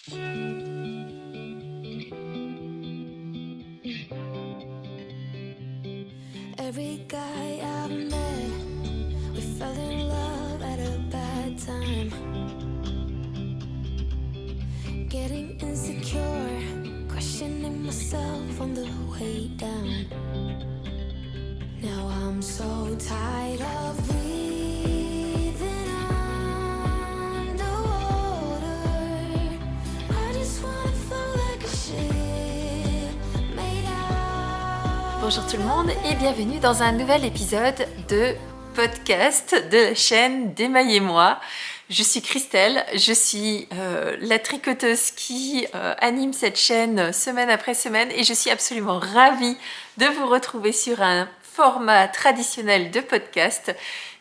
Every guy I've met, we fell in love at a bad time. Getting insecure, questioning myself on the way down. Now I'm so tired of breathing underwater. I just wanna float like a ship made out. Bonjour tout le monde et bienvenue dans un nouvel épisode de podcast de la chaîne d'Émaillez-moi. Je suis Christelle, je suis la tricoteuse qui anime cette chaîne semaine après semaine et je suis absolument ravie de vous retrouver sur un format traditionnel de podcast.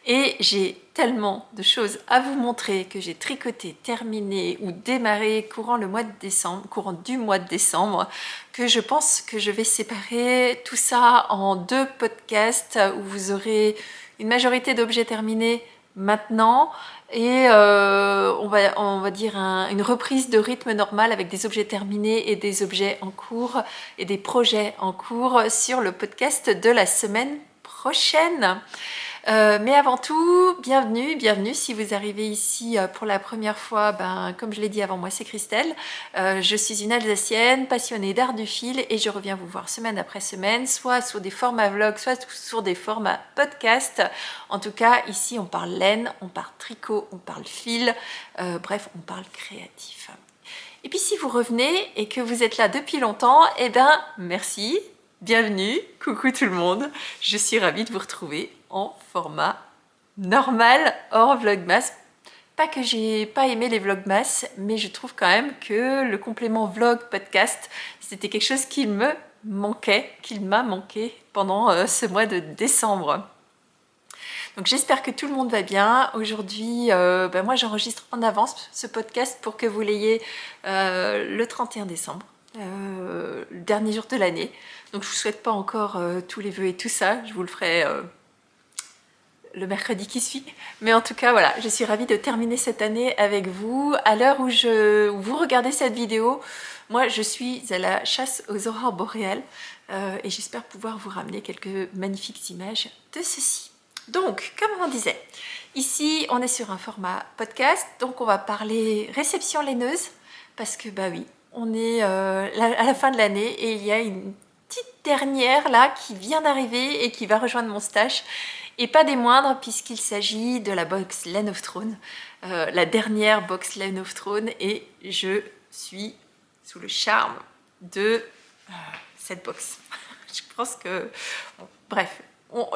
Et j'ai tellement de choses à vous montrer que j'ai tricoté, terminé ou démarré courant du mois de décembre, que je pense que je vais séparer tout ça en 2 podcasts où vous aurez une majorité d'objets terminés maintenant et on va dire une reprise de rythme normal avec des objets terminés et des objets en cours et des projets en cours sur le podcast de la semaine prochaine. Mais avant tout, bienvenue si vous arrivez ici pour la première fois, comme je l'ai dit avant, moi c'est Christelle, je suis une Alsacienne passionnée d'art du fil et je reviens vous voir semaine après semaine, soit sur des formats vlogs, soit sur des formats podcast. En tout cas, ici on parle laine, on parle tricot, on parle fil, bref, on parle créatif. Et puis si vous revenez et que vous êtes là depuis longtemps, merci, bienvenue, coucou tout le monde, je suis ravie de vous retrouver en format normal hors vlogmas. Pas que j'ai pas aimé les vlogmas, mais je trouve quand même que le complément vlog podcast, c'était quelque chose qui m'a manqué pendant ce mois de décembre. Donc j'espère que tout le monde va bien. Aujourd'hui, moi j'enregistre en avance ce podcast pour que vous l'ayez le 31 décembre, le dernier jour de l'année. Donc je vous souhaite pas encore tous les vœux et tout ça, je vous le ferai le mercredi qui suit. Mais en tout cas, voilà, je suis ravie de terminer cette année avec vous. À l'heure où vous regardez cette vidéo, moi, je suis à la chasse aux aurores boréales et j'espère pouvoir vous ramener quelques magnifiques images de ceci. Donc, comme on disait, ici, on est sur un format podcast, donc on va parler réception laineuse, parce que, oui, on est à la fin de l'année et il y a une petite dernière là qui vient d'arriver et qui va rejoindre mon stash. Et pas des moindres puisqu'il s'agit de la box Lane of Throne, la dernière box Lane of Throne, et je suis sous le charme de cette box. Je pense que... Bon, bref,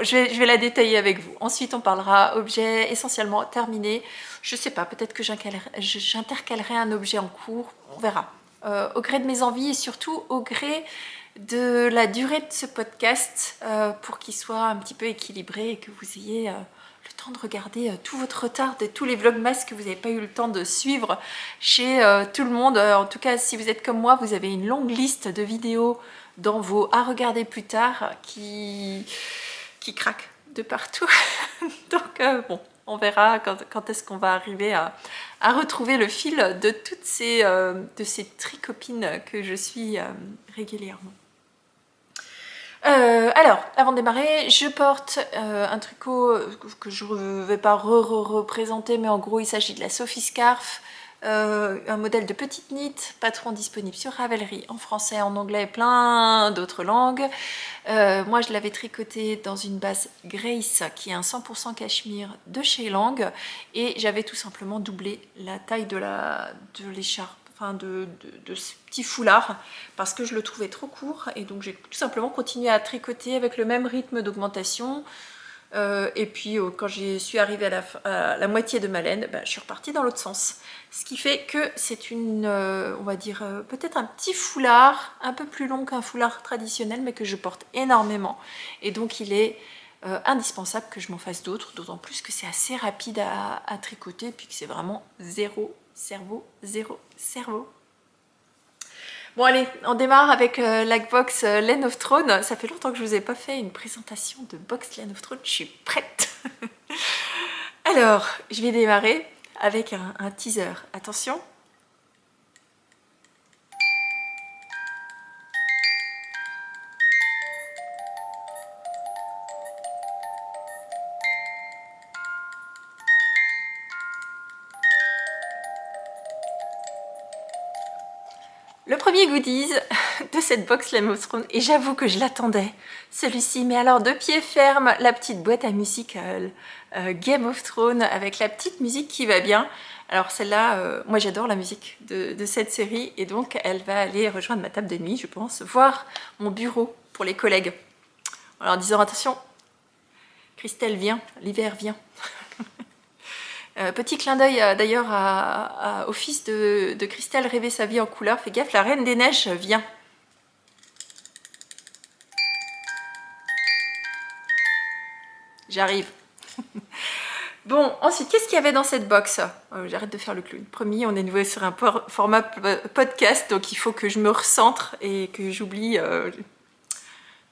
je vais la détailler avec vous. Ensuite, on parlera objet essentiellement terminé. Je sais pas, peut-être que j'intercalerai un objet en cours, on verra. Au gré de mes envies et surtout au gré de la durée de ce podcast pour qu'il soit un petit peu équilibré et que vous ayez le temps de regarder tout votre retard de tous les vlogmas que vous n'avez pas eu le temps de suivre chez tout le monde. En tout cas, si vous êtes comme moi, vous avez une longue liste de vidéos dans vos à regarder plus tard qui craquent de partout. Donc bon, on verra quand est-ce qu'on va arriver à retrouver le fil de toutes ces tricopines que je suis régulièrement. Alors, avant de démarrer, je porte un tricot que je ne vais pas représenter, mais en gros, il s'agit de la Sophie Scarf, un modèle de petite knit, patron disponible sur Ravelry en français, en anglais et plein d'autres langues. Moi, je l'avais tricoté dans une base Grace, qui est un 100% cachemire de chez Lang, et j'avais tout simplement doublé la taille de l'écharpe. De ce petit foulard parce que je le trouvais trop court et donc j'ai tout simplement continué à tricoter avec le même rythme d'augmentation et puis quand je suis arrivée à la moitié de ma laine, je suis repartie dans l'autre sens, ce qui fait que c'est on va dire peut-être un petit foulard un peu plus long qu'un foulard traditionnel mais que je porte énormément et donc il est indispensable que je m'en fasse d'autres, d'autant plus que c'est assez rapide à tricoter puis que c'est vraiment zéro cerveau. Bon allez, on démarre avec la box Lane of Throne. Ça fait longtemps que je ne vous ai pas fait une présentation de box Lane of Throne, je suis prête. Alors, je vais démarrer avec un teaser. Attention. Le premier goodies de cette box Game of Thrones, et j'avoue que je l'attendais, celui-ci, mais alors de pied ferme, la petite boîte à musique Game of Thrones avec la petite musique qui va bien. Alors celle-là, moi j'adore la musique de cette série, et donc elle va aller rejoindre ma table de nuit, je pense, voir mon bureau pour les collègues. Alors en disant attention, Christelle vient, l'hiver vient. Petit clin d'œil d'ailleurs au fils de Christelle, rêver sa vie en couleur. Fais gaffe, la Reine des Neiges vient. J'arrive. Bon, ensuite, qu'est-ce qu'il y avait dans cette box? J'arrête de faire le clown. Promis, on est nouveau sur un format podcast, donc il faut que je me recentre et que j'oublie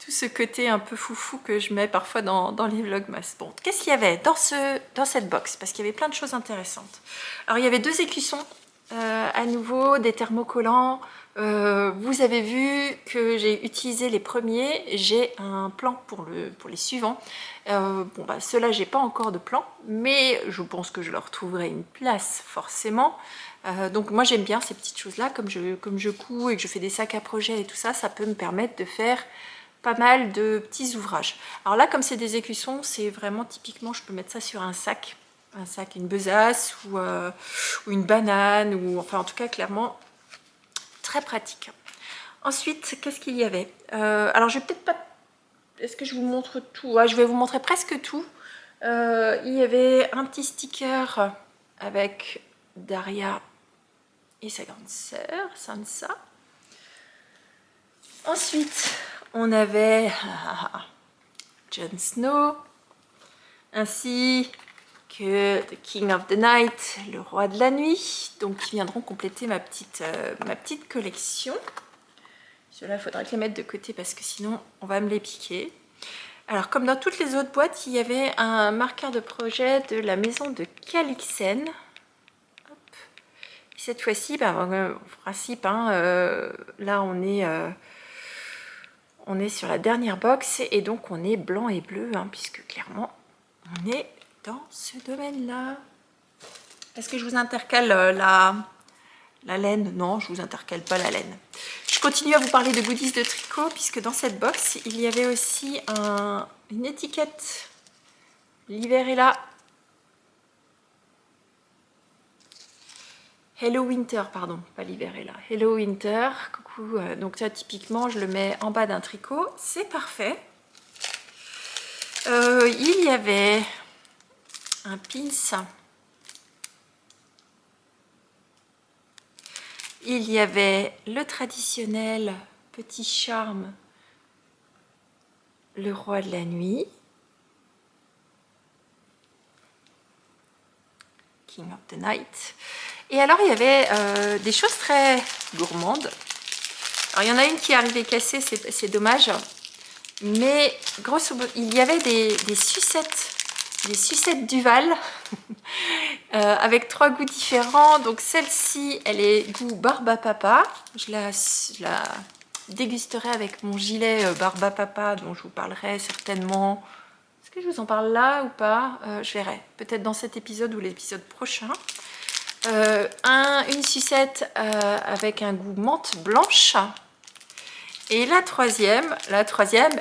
tout ce côté un peu foufou que je mets parfois dans les vlogmas. Bon, qu'est-ce qu'il y avait dans cette box? Parce qu'il y avait plein de choses intéressantes. Alors, il y avait 2 écussons, à nouveau, des thermocollants. Vous avez vu que j'ai utilisé les premiers. J'ai un plan pour les suivants. Bon, bah, ceux-là, j'ai pas encore de plan, mais je pense que je leur trouverai une place, forcément. Donc moi j'aime bien ces petites choses là, comme je couds et que je fais des sacs à projet et tout ça, ça peut me permettre de faire pas mal de petits ouvrages. Alors là, comme c'est des écussons, c'est vraiment typiquement, je peux mettre ça sur un sac, une besace ou une banane, ou enfin en tout cas clairement très pratique. Ensuite, qu'est-ce qu'il y avait? Alors je vais peut-être pas, est-ce que je vous montre tout? Ouais, je vais vous montrer presque tout. Il y avait un petit sticker avec Daria et sa grande sœur, Sansa. Ensuite, on avait Jon Snow, ainsi que The King of the Night, le roi de la nuit, donc qui viendront compléter ma petite collection. Ceux-là, il faudra que les mettre de côté parce que sinon, on va me les piquer. Alors, comme dans toutes les autres boîtes, il y avait un marqueur de projet de la maison de Calixen. Cette fois-ci, ben, principe, hein, là, on est sur la dernière box et donc on est blanc et bleu, hein, puisque clairement, on est dans ce domaine-là. Est-ce que je vous intercale la laine? Non, je ne vous intercale pas la laine. Je continue à vous parler de goodies de tricot, puisque dans cette box, il y avait aussi une étiquette. L'hiver est là. Hello Winter, pardon, pas l'hiver est là. Hello Winter, coucou. Donc ça, typiquement, je le mets en bas d'un tricot. C'est parfait. Il y avait un pins. Il y avait le traditionnel petit charme, le roi de la nuit. King of the Night. Et alors, il y avait des choses très gourmandes. Alors, il y en a une qui est arrivée cassée, c'est dommage. Mais grosso modo, il y avait des sucettes Duval avec 3 goûts différents. Donc, celle-ci, elle est goût barbe à papa. Je la dégusterai avec mon gilet barbe à papa, dont je vous parlerai certainement. Est-ce que je vous en parle là ou pas? Je verrai. Peut-être dans cet épisode ou l'épisode prochain. Une sucette avec un goût menthe blanche. Et la troisième,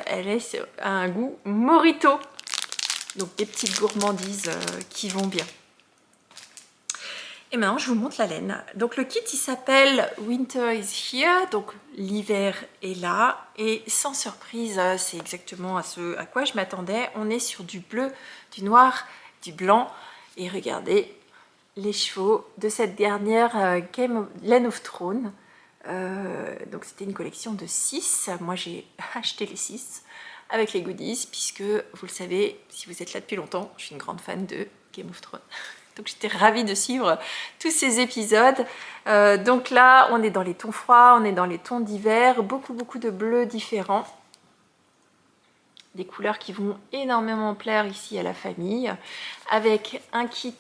elle est un goût morito. Donc des petites gourmandises qui vont bien. Et maintenant, je vous montre la laine. Donc le kit, il s'appelle Winter is here. Donc l'hiver est là. Et sans surprise, c'est exactement à ce à quoi je m'attendais. On est sur du bleu, du noir, du blanc. Et regardez les chevaux de cette dernière Game of Thrones. Donc c'était une collection de 6. Moi, j'ai acheté les 6 avec les goodies, puisque vous le savez, si vous êtes là depuis longtemps, je suis une grande fan de Game of Thrones. Donc j'étais ravie de suivre tous ces épisodes. Donc là, on est dans les tons froids, on est dans les tons d'hiver, beaucoup de bleus différents. Des couleurs qui vont énormément plaire ici à la famille, avec un kit.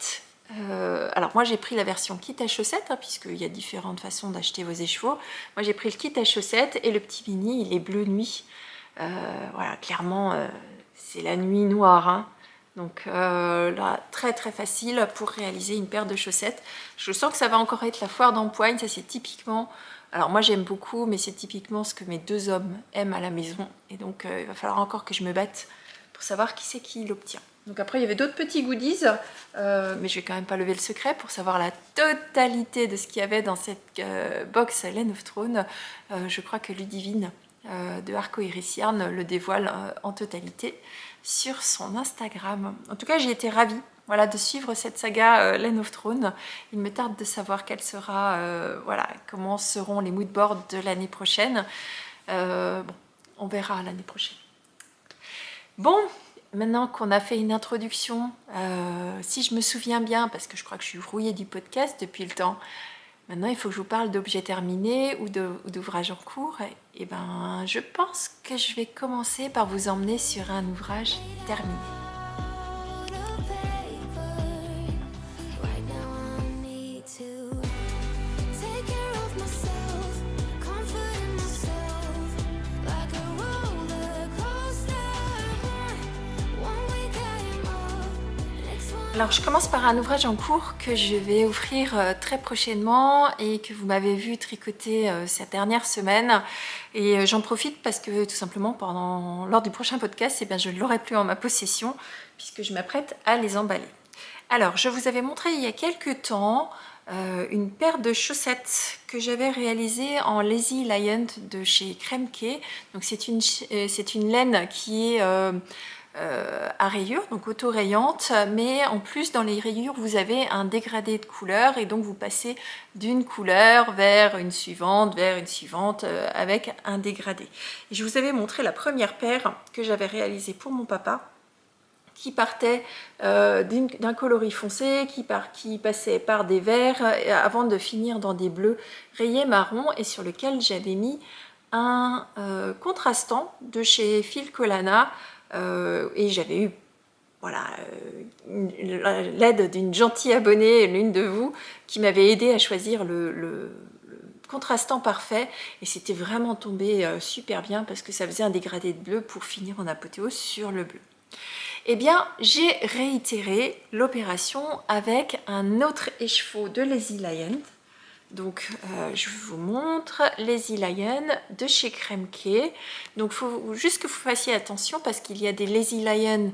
Alors moi j'ai pris la version kit à chaussettes, hein, puisqu'il y a différentes façons d'acheter vos écheveaux. Moi j'ai pris le kit à chaussettes et le petit mini, il est bleu nuit. Voilà, clairement, c'est la nuit noire, hein. Donc là, très très facile pour réaliser une paire de chaussettes. Je sens que ça va encore être la foire d'empoigne, ça c'est typiquement... Alors moi j'aime beaucoup, mais c'est typiquement ce que mes 2 hommes aiment à la maison. Et donc il va falloir encore que je me batte pour savoir qui c'est qui l'obtient. Donc après il y avait d'autres petits goodies, mais je vais quand même pas lever le secret pour savoir la totalité de ce qu'il y avait dans cette box Lane of Throne. Je crois que Ludivine de Arco Iris Yarn le dévoile en totalité sur son Instagram. En tout cas, j'ai été ravie, voilà, de suivre cette saga Lane of Throne. Il me tarde de savoir quelle sera, voilà, comment seront les moodboards de l'année prochaine. Bon, on verra l'année prochaine. Bon, maintenant qu'on a fait une introduction, si je me souviens bien, parce que je crois que je suis rouillée du podcast depuis le temps, maintenant, il faut que je vous parle d'objets terminés ou d'ouvrages en cours. Et ben, je pense que je vais commencer par vous emmener sur un ouvrage terminé. Alors je commence par un ouvrage en cours que je vais offrir très prochainement et que vous m'avez vu tricoter cette dernière semaine. Et j'en profite parce que tout simplement lors du prochain podcast, eh bien, je ne l'aurai plus en ma possession puisque je m'apprête à les emballer. Alors je vous avais montré il y a quelques temps une paire de chaussettes que j'avais réalisée en Lazy Lion de chez Kremke. Donc c'est une laine qui est... à rayures, donc auto-rayante, mais en plus dans les rayures vous avez un dégradé de couleur et donc vous passez d'une couleur vers une suivante avec un dégradé. Et je vous avais montré la première paire que j'avais réalisée pour mon papa qui partait d'un coloris foncé, qui passait par des verts avant de finir dans des bleus rayés marron et sur lequel j'avais mis un contrastant de chez Phil Colana. Et j'avais eu voilà, l'aide d'une gentille abonnée, l'une de vous, qui m'avait aidé à choisir le contrastant parfait. Et c'était vraiment tombé super bien parce que ça faisait un dégradé de bleu pour finir en apothéose sur le bleu. Eh bien, j'ai réitéré l'opération avec un autre écheveau de Lazy Lion. Donc, je vous montre Lazy Lion de chez Kremke. Donc, il faut juste que vous fassiez attention parce qu'il y a des Lazy Lion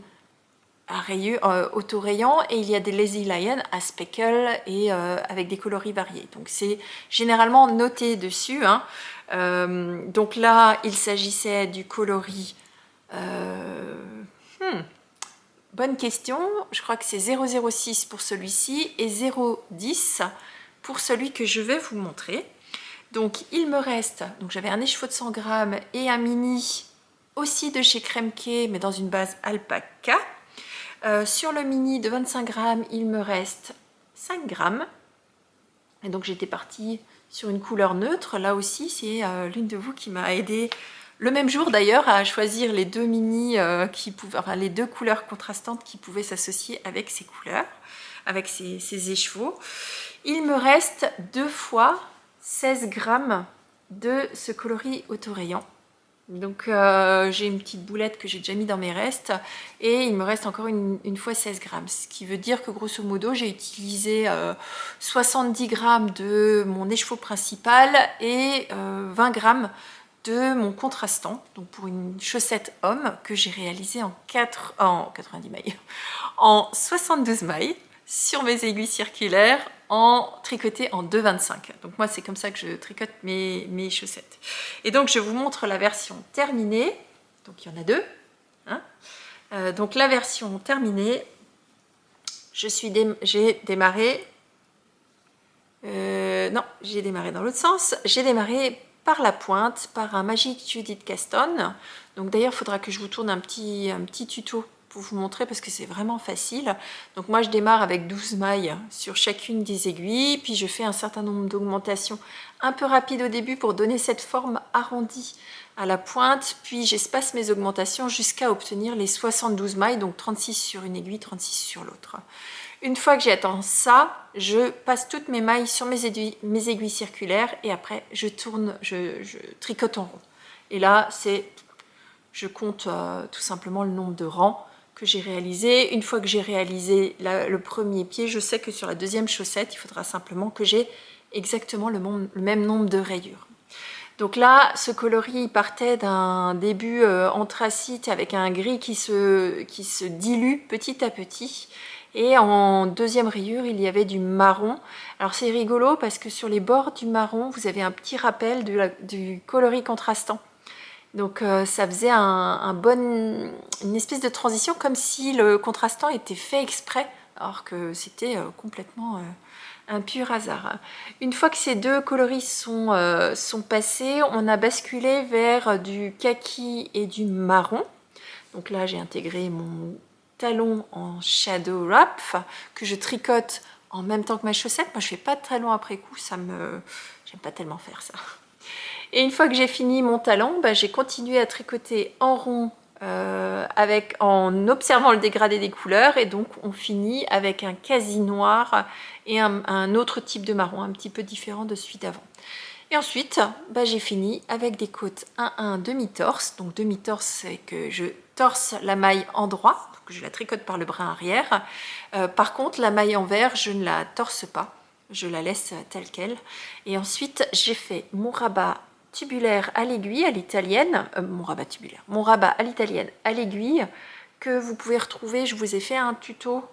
à rayures auto-rayants et il y a des Lazy Lion à speckle et avec des coloris variés. Donc, c'est généralement noté dessus. Hein. Donc là, il s'agissait du coloris... bonne question. Je crois que c'est 006 pour celui-ci et 010 pour celui que je vais vous montrer. Donc il me reste, donc j'avais un écheveau de 100 grammes et un mini aussi de chez Kremke mais dans une base alpaca. Sur le mini de 25 grammes, il me reste 5 grammes. Et donc j'étais partie sur une couleur neutre. Là aussi, c'est l'une de vous qui m'a aidé le même jour d'ailleurs à choisir les deux mini les deux couleurs contrastantes qui pouvaient s'associer avec ces couleurs, avec ces écheveaux. Il me reste 2 fois 16 grammes de ce coloris auto-rayant. Donc j'ai une petite boulette que j'ai déjà mis dans mes restes et il me reste encore une fois 16 grammes. Ce qui veut dire que grosso modo j'ai utilisé 70 grammes de mon écheveau principal et 20 grammes de mon contrastant. Donc pour une chaussette homme que j'ai réalisée en 90 mailles, en 72 mailles sur mes aiguilles circulaires tricoté en 2,25. Donc moi c'est comme ça que je tricote mes chaussettes. Et donc je vous montre la version terminée. Donc il y en a 2. Hein. Donc la version terminée, j'ai démarré... non, j'ai démarré dans l'autre sens. J'ai démarré par la pointe, par un Magic Judith Caston. Donc d'ailleurs il faudra que je vous tourne un petit tuto pour vous montrer parce que c'est vraiment facile. Donc moi je démarre avec 12 mailles sur chacune des aiguilles, puis je fais un certain nombre d'augmentations un peu rapides au début pour donner cette forme arrondie à la pointe, puis j'espace mes augmentations jusqu'à obtenir les 72 mailles, donc 36 sur une aiguille, 36 sur l'autre. Une fois que j'ai atteint ça, je passe toutes mes mailles sur mes aiguilles circulaires et après je tourne, je tricote en rond. Et là, je compte tout simplement le nombre de rangs que j'ai réalisé. Une fois que j'ai réalisé le premier pied, je sais que sur la deuxième chaussette, il faudra simplement que j'ai exactement le même nombre de rayures. Donc là, ce coloris il partait d'un début anthracite avec un gris qui se dilue petit à petit. Et en deuxième rayure, il y avait du marron. Alors c'est rigolo parce que sur les bords du marron, vous avez un petit rappel du coloris contrastant. Donc ça faisait une espèce de transition comme si le contrastant était fait exprès, alors que c'était complètement un pur hasard. Une fois que ces deux coloris sont passés, on a basculé vers du kaki et du marron. Donc là j'ai intégré mon talon en shadow wrap que je tricote en même temps que ma chaussette. Moi je fais pas de talon après coup, j'aime pas tellement faire ça. Et une fois que j'ai fini mon talon, j'ai continué à tricoter en rond en observant le dégradé des couleurs, et donc on finit avec un quasi noir et un autre type de marron, un petit peu différent de celui d'avant. Et ensuite, j'ai fini avec des côtes 1-1 demi-torse. Donc demi-torse, c'est que je torse la maille en droit, donc je la tricote par le brin arrière. Par contre, la maille envers, je ne la torse pas, je la laisse telle qu'elle. Et ensuite, j'ai fait mon rabat tubulaire à l'aiguille à l'italienne, mon rabat à l'italienne à l'aiguille, que vous pouvez retrouver. Je vous ai fait un tuto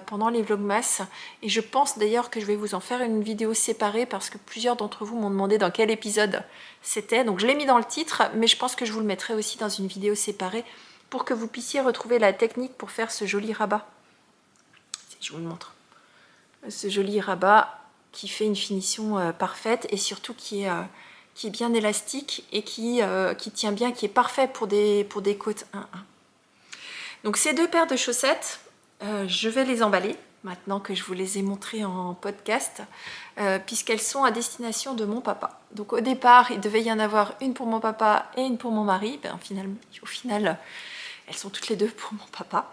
pendant les vlogmas, et je pense d'ailleurs que je vais vous en faire une vidéo séparée parce que plusieurs d'entre vous m'ont demandé dans quel épisode c'était. Donc je l'ai mis dans le titre, mais je pense que je vous le mettrai aussi dans une vidéo séparée pour que vous puissiez retrouver la technique pour faire ce joli rabat. Je vous le montre. Ce joli rabat qui fait une finition parfaite, et surtout qui est bien élastique et qui tient bien, qui est parfait pour des côtes 1-1. Donc ces deux paires de chaussettes, je vais les emballer maintenant que je vous les ai montrées en podcast, puisqu'elles sont à destination de mon papa. Donc au départ, il devait y en avoir une pour mon papa et une pour mon mari. Au final, elles sont toutes les deux pour mon papa,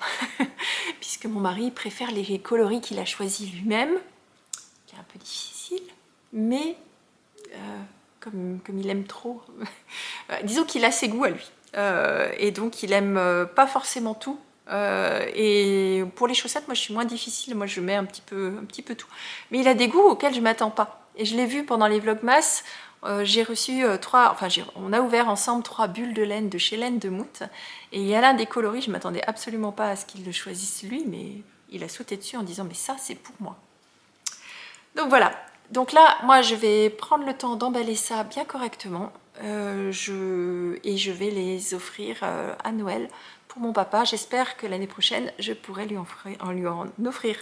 puisque mon mari préfère les coloris qu'il a choisis lui-même, qui est un peu difficile, mais comme il aime trop, disons qu'il a ses goûts à lui. Et donc il aime pas forcément tout, et pour les chaussettes, moi je suis moins difficile, moi je mets un petit peu tout, mais il a des goûts auxquels je m'attends pas, et je l'ai vu pendant les vlogmas. J'ai reçu on a ouvert ensemble 3 bulles de laine de chez Laine de Mout, et il y a l'un des coloris, je m'attendais absolument pas à ce qu'il le choisisse lui, mais il a sauté dessus en disant mais ça c'est pour moi. Donc voilà. Donc là, moi, je vais prendre le temps d'emballer ça bien correctement, et je vais les offrir à Noël pour mon papa. J'espère que l'année prochaine, je pourrai lui en offrir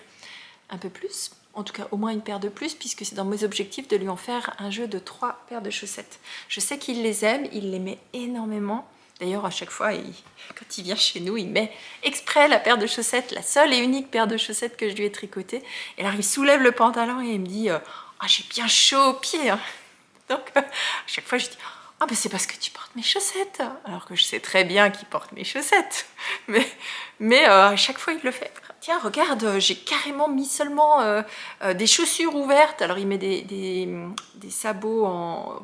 un peu plus, en tout cas au moins une paire de plus, puisque c'est dans mes objectifs de lui en faire un jeu de 3 paires de chaussettes. Je sais qu'il les aime, il les met énormément. D'ailleurs, à chaque fois, quand il vient chez nous, il met exprès la paire de chaussettes, la seule et unique paire de chaussettes que je lui ai tricotée. Et là, il soulève le pantalon et il me dit ah, j'ai bien chaud aux pieds. Donc, à chaque fois, je dis ah, ben c'est parce que tu portes mes chaussettes. Alors que je sais très bien qu'il porte mes chaussettes. Mais à chaque fois, il le fait. Tiens, regarde, j'ai carrément mis seulement des chaussures ouvertes. Alors, il met des sabots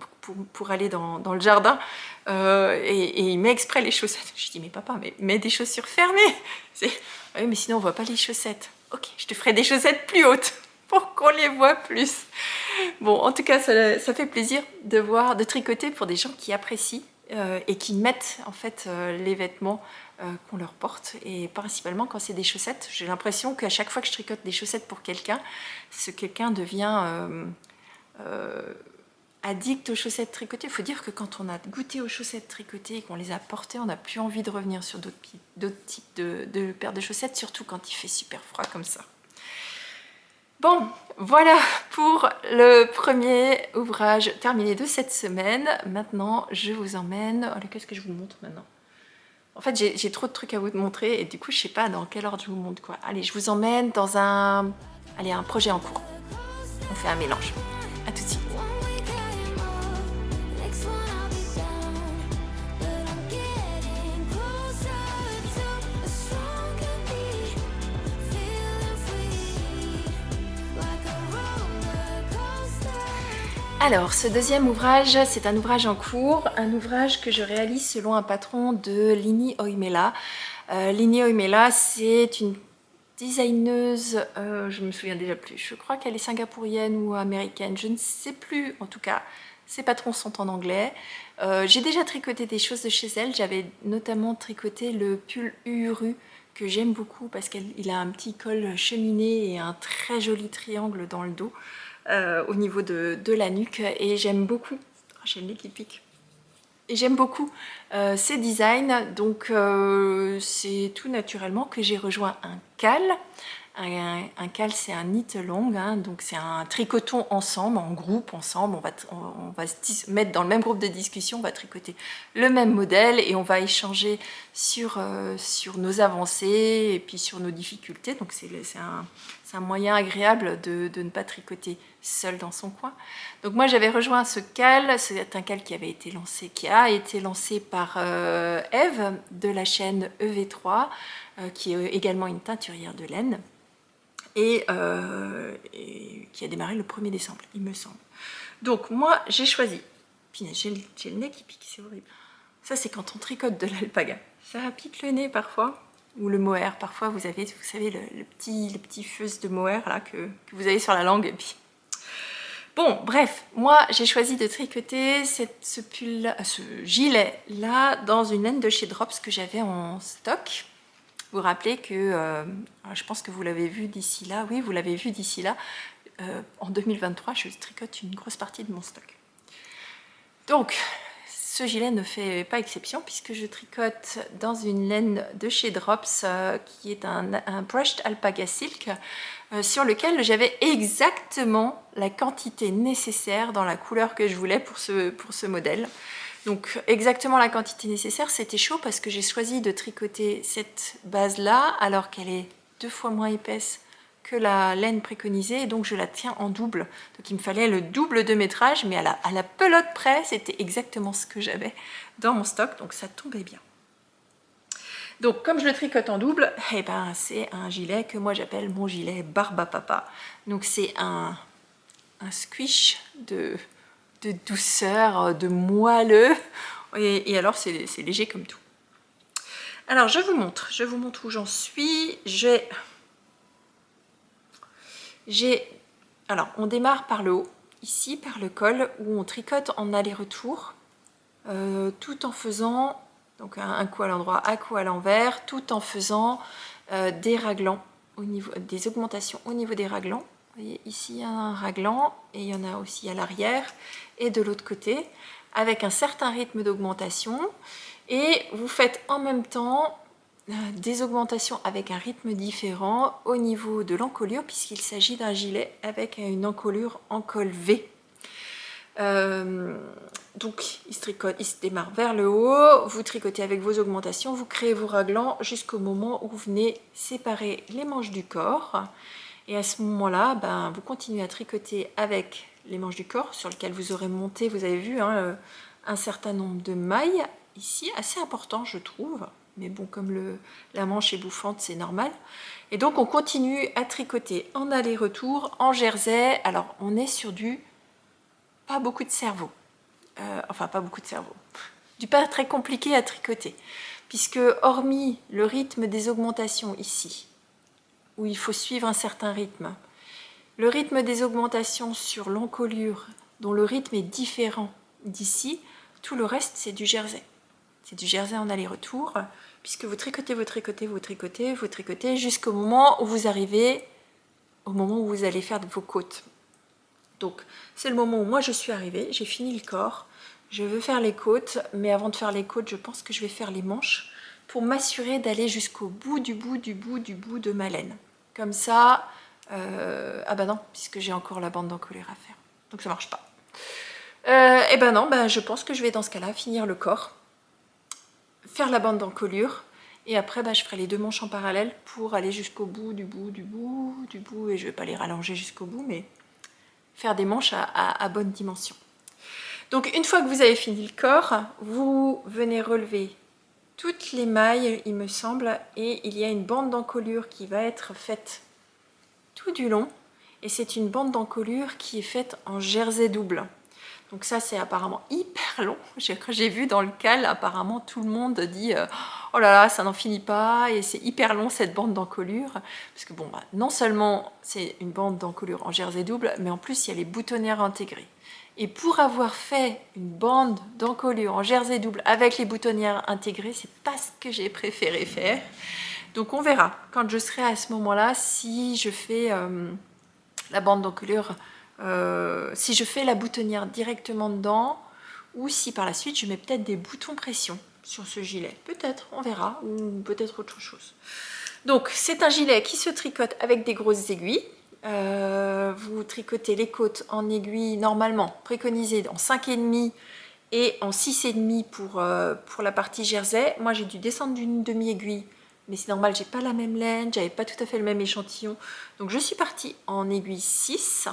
pour aller dans le jardin. Et il met exprès les chaussettes. Je dis mais papa, mais mets des chaussures fermées. Oui, mais sinon on voit pas les chaussettes. Ok, je te ferai des chaussettes plus hautes pour qu'on les voit plus. Bon, en tout cas, ça fait plaisir de tricoter pour des gens qui apprécient et qui mettent en fait les vêtements qu'on leur porte. Et principalement quand c'est des chaussettes, j'ai l'impression qu'à chaque fois que je tricote des chaussettes pour quelqu'un, ce quelqu'un devient addict aux chaussettes tricotées. Il faut dire que quand on a goûté aux chaussettes tricotées et qu'on les a portées, on n'a plus envie de revenir sur d'autres types de paires de chaussettes, surtout quand il fait super froid comme ça. Bon, voilà pour le premier ouvrage terminé de cette semaine. Maintenant, je vous emmène... Qu'est-ce que je vous montre maintenant? En fait, j'ai trop de trucs à vous montrer et du coup, je sais pas dans quel ordre je vous montre quoi. Allez, je vous emmène dans un projet en cours. On fait un mélange. À tout de suite. Alors, ce deuxième ouvrage, c'est un ouvrage en cours, un ouvrage que je réalise selon un patron de Lini Oimela. Linnea Oimela, c'est une designeuse, je me souviens déjà plus, je crois qu'elle est singapourienne ou américaine, je ne sais plus, en tout cas, ses patrons sont en anglais. J'ai déjà tricoté des choses de chez elle, j'avais notamment tricoté le pull Uhuru, que j'aime beaucoup parce qu'il a un petit col cheminé et un très joli triangle dans le dos, au niveau de la nuque, et j'aime beaucoup, oh, j'ai le nez qui pique. Et j'aime beaucoup ces designs, donc c'est tout naturellement que j'ai rejoint un CAL. Un CAL, c'est un knit long, hein, donc c'est un tricoton ensemble, en groupe, ensemble. On va se mettre dans le même groupe de discussion, on va tricoter le même modèle et on va échanger sur nos avancées et puis sur nos difficultés. Donc c'est un moyen agréable de ne pas tricoter seul dans son coin. Donc moi j'avais rejoint ce CAL, c'est un CAL qui a été lancé par Eve de la chaîne EV3, qui est également une teinturière de laine, et qui a démarré le 1er décembre, il me semble. Donc moi j'ai choisi, j'ai le nez qui pique, c'est horrible. Ça c'est quand on tricote de l'alpaga, ça pique le nez parfois. Ou le mohair, parfois vous savez le petit fuzz de mohair là que vous avez sur la langue, et puis... Bon, bref, moi j'ai choisi de tricoter ce gilet là dans une laine de chez Drops que j'avais en stock. Vous vous rappelez que, je pense que vous l'avez vu d'ici là, oui vous l'avez vu d'ici là, en 2023 je tricote une grosse partie de mon stock. Donc ce gilet ne fait pas exception puisque je tricote dans une laine de chez Drops qui est un brushed alpaga silk, sur lequel j'avais exactement la quantité nécessaire dans la couleur que je voulais pour ce modèle. Donc exactement la quantité nécessaire, c'était chaud parce que j'ai choisi de tricoter cette base là alors qu'elle est 2 fois moins épaisse que la laine préconisée, et donc je la tiens en double. Donc il me fallait le double de métrage, mais à la pelote près, c'était exactement ce que j'avais dans mon stock, donc ça tombait bien. Donc comme je le tricote en double, eh ben, c'est un gilet que moi j'appelle mon gilet Barbapapa. Donc c'est un squish de douceur, de moelleux, et alors c'est léger comme tout. Alors je vous montre où j'en suis. Alors on démarre par le haut, ici par le col, où on tricote en aller-retour, tout en faisant donc un coup à l'endroit, un coup à l'envers, tout en faisant des raglans, des augmentations au niveau des raglans. Vous voyez, ici il y a un raglan et il y en a aussi à l'arrière et de l'autre côté, avec un certain rythme d'augmentation, et vous faites en même temps des augmentations avec un rythme différent au niveau de l'encolure, puisqu'il s'agit d'un gilet avec une encolure en col V. Donc il se démarre vers le haut, vous tricotez avec vos augmentations, vous créez vos raglans jusqu'au moment où vous venez séparer les manches du corps, et à ce moment là ben, vous continuez à tricoter avec les manches du corps sur lesquelles vous aurez monté, vous avez vu hein, un certain nombre de mailles ici, assez important je trouve, mais bon comme la manche est bouffante c'est normal, et donc on continue à tricoter en aller-retour, en jersey. Alors on est sur du pas beaucoup de cerveau, enfin pas beaucoup de cerveau, du pas très compliqué à tricoter, puisque hormis le rythme des augmentations ici, où il faut suivre un certain rythme, le rythme des augmentations sur l'encolure, dont le rythme est différent d'ici, tout le reste c'est du jersey. C'est du jersey en aller-retour, puisque vous tricotez, vous tricotez, vous tricotez, vous tricotez, jusqu'au moment où vous arrivez, au moment où vous allez faire vos côtes. Donc c'est le moment où moi je suis arrivée, j'ai fini le corps, je veux faire les côtes, mais avant de faire les côtes, je pense que je vais faire les manches pour m'assurer d'aller jusqu'au bout de ma laine. Comme ça, ah bah non, puisque j'ai encore la bande d'encolure à faire, donc ça marche pas. Et ben non, ben je pense que je vais dans ce cas-là finir le corps, faire la bande d'encolure, et après bah, je ferai les 2 manches en parallèle pour aller jusqu'au bout du bout, et je vais pas les rallonger jusqu'au bout, mais faire des manches à bonne dimension. Donc une fois que vous avez fini le corps, vous venez relever toutes les mailles, il me semble, et il y a une bande d'encolure qui va être faite tout du long, et c'est une bande d'encolure qui est faite en jersey double. Donc ça, c'est apparemment hyper long. Quand j'ai vu dans le cal, apparemment, tout le monde dit oh là là, ça n'en finit pas, et c'est hyper long cette bande d'encolure. Parce que bon, bah, non seulement c'est une bande d'encolure en jersey double, mais en plus, il y a les boutonnières intégrées. Et pour avoir fait une bande d'encolure en jersey double avec les boutonnières intégrées, c'est pas ce que j'ai préféré faire. Donc on verra, quand je serai à ce moment-là, si je fais la bande d'encolure, si je fais la boutonnière directement dedans, ou si par la suite je mets peut-être des boutons pression sur ce gilet. Peut-être, on verra, ou peut-être autre chose. Donc c'est un gilet qui se tricote avec des grosses aiguilles. Vous tricotez les côtes en aiguilles normalement préconisées en 5,5 et en 6,5 pour la partie jersey. Moi j'ai dû descendre d'une demi-aiguille, mais c'est normal, j'ai pas la même laine, j'avais pas tout à fait le même échantillon, donc je suis partie en aiguille 6.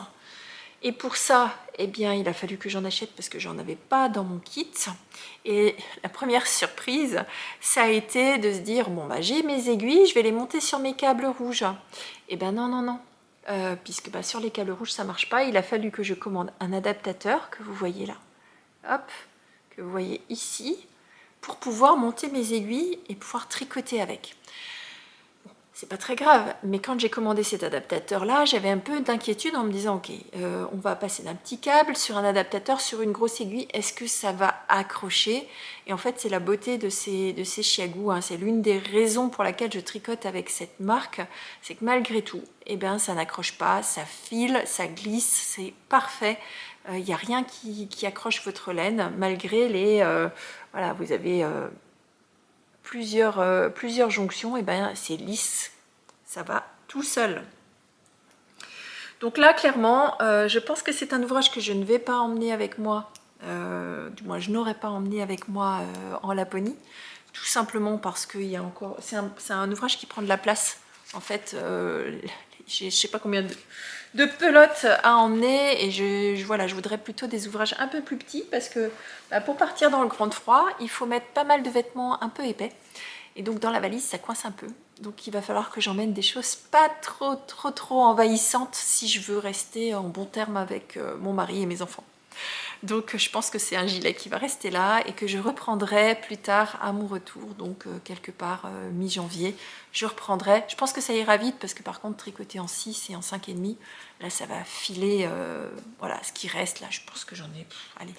Et pour ça, eh bien, il a fallu que j'en achète parce que j'en avais pas dans mon kit. Et la première surprise, ça a été de se dire, bon, bah, j'ai mes aiguilles, je vais les monter sur mes câbles rouges. Et ben non, non, non. Puisque bah, sur les câbles rouges, ça marche pas. Il a fallu que je commande un adaptateur que vous voyez là. Hop, que vous voyez ici, pour pouvoir monter mes aiguilles et pouvoir tricoter avec. C'est pas très grave, mais quand j'ai commandé cet adaptateur-là, j'avais un peu d'inquiétude en me disant, ok, on va passer d'un petit câble sur un adaptateur, sur une grosse aiguille, est-ce que ça va accrocher? Et en fait, c'est la beauté de ces chiagous, hein. C'est l'une des raisons pour laquelle je tricote avec cette marque, c'est que malgré tout, eh ben, ça n'accroche pas, ça file, ça glisse, c'est parfait. Il n'y a rien qui accroche votre laine, malgré les... voilà, vous avez... plusieurs jonctions, et ben c'est lisse, ça va tout seul. Donc là, clairement, je pense que c'est un ouvrage que je ne vais pas emmener avec moi, du moins je n'aurais pas emmené avec moi en Laponie, tout simplement parce que c'est un ouvrage qui prend de la place. En fait, je sais pas combien de pelotes à emmener, et voilà, je voudrais plutôt des ouvrages un peu plus petits parce que bah, pour partir dans le grand froid, il faut mettre pas mal de vêtements un peu épais, et donc dans la valise ça coince un peu. Donc il va falloir que j'emmène des choses pas trop envahissantes si je veux rester en bon terme avec mon mari et mes enfants. Donc je pense que c'est un gilet qui va rester là et que je reprendrai plus tard à mon retour, donc quelque part mi-janvier. Je reprendrai, je pense que ça ira vite parce que par contre tricoter en 6 et en 5,5, là ça va filer, voilà, ce qui reste là, je pense que j'en ai, allez,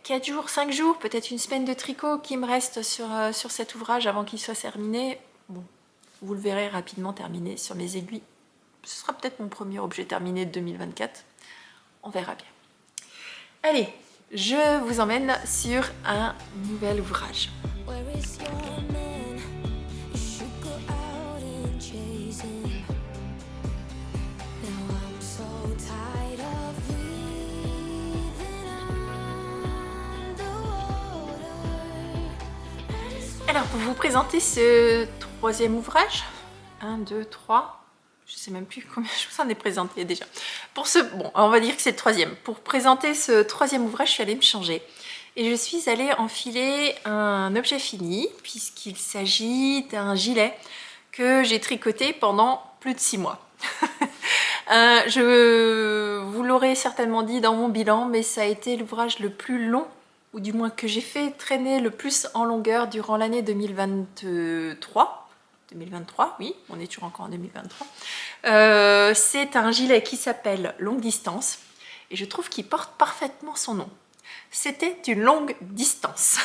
4 jours, 5 jours, peut-être une semaine de tricot qui me reste sur cet ouvrage avant qu'il soit terminé. Bon, vous le verrez rapidement terminé sur mes aiguilles. Ce sera peut-être mon premier objet terminé de 2024, on verra bien. Allez, je vous emmène sur un nouvel ouvrage. Alors, pour vous présenter ce troisième ouvrage, 1, 2, 3... je sais même plus combien je vous en ai présenté déjà. Bon, on va dire que c'est le troisième. Pour présenter ce troisième ouvrage, je suis allée me changer. Et je suis allée enfiler un objet fini, puisqu'il s'agit d'un gilet que j'ai tricoté pendant plus de 6 mois. Vous l'aurez certainement dit dans mon bilan, mais ça a été l'ouvrage le plus long, ou du moins que j'ai fait traîner le plus en longueur durant l'année 2023. 2023, oui, on est toujours encore en 2023. C'est un gilet qui s'appelle Longue Distance et je trouve qu'il porte parfaitement son nom. C'était une longue distance.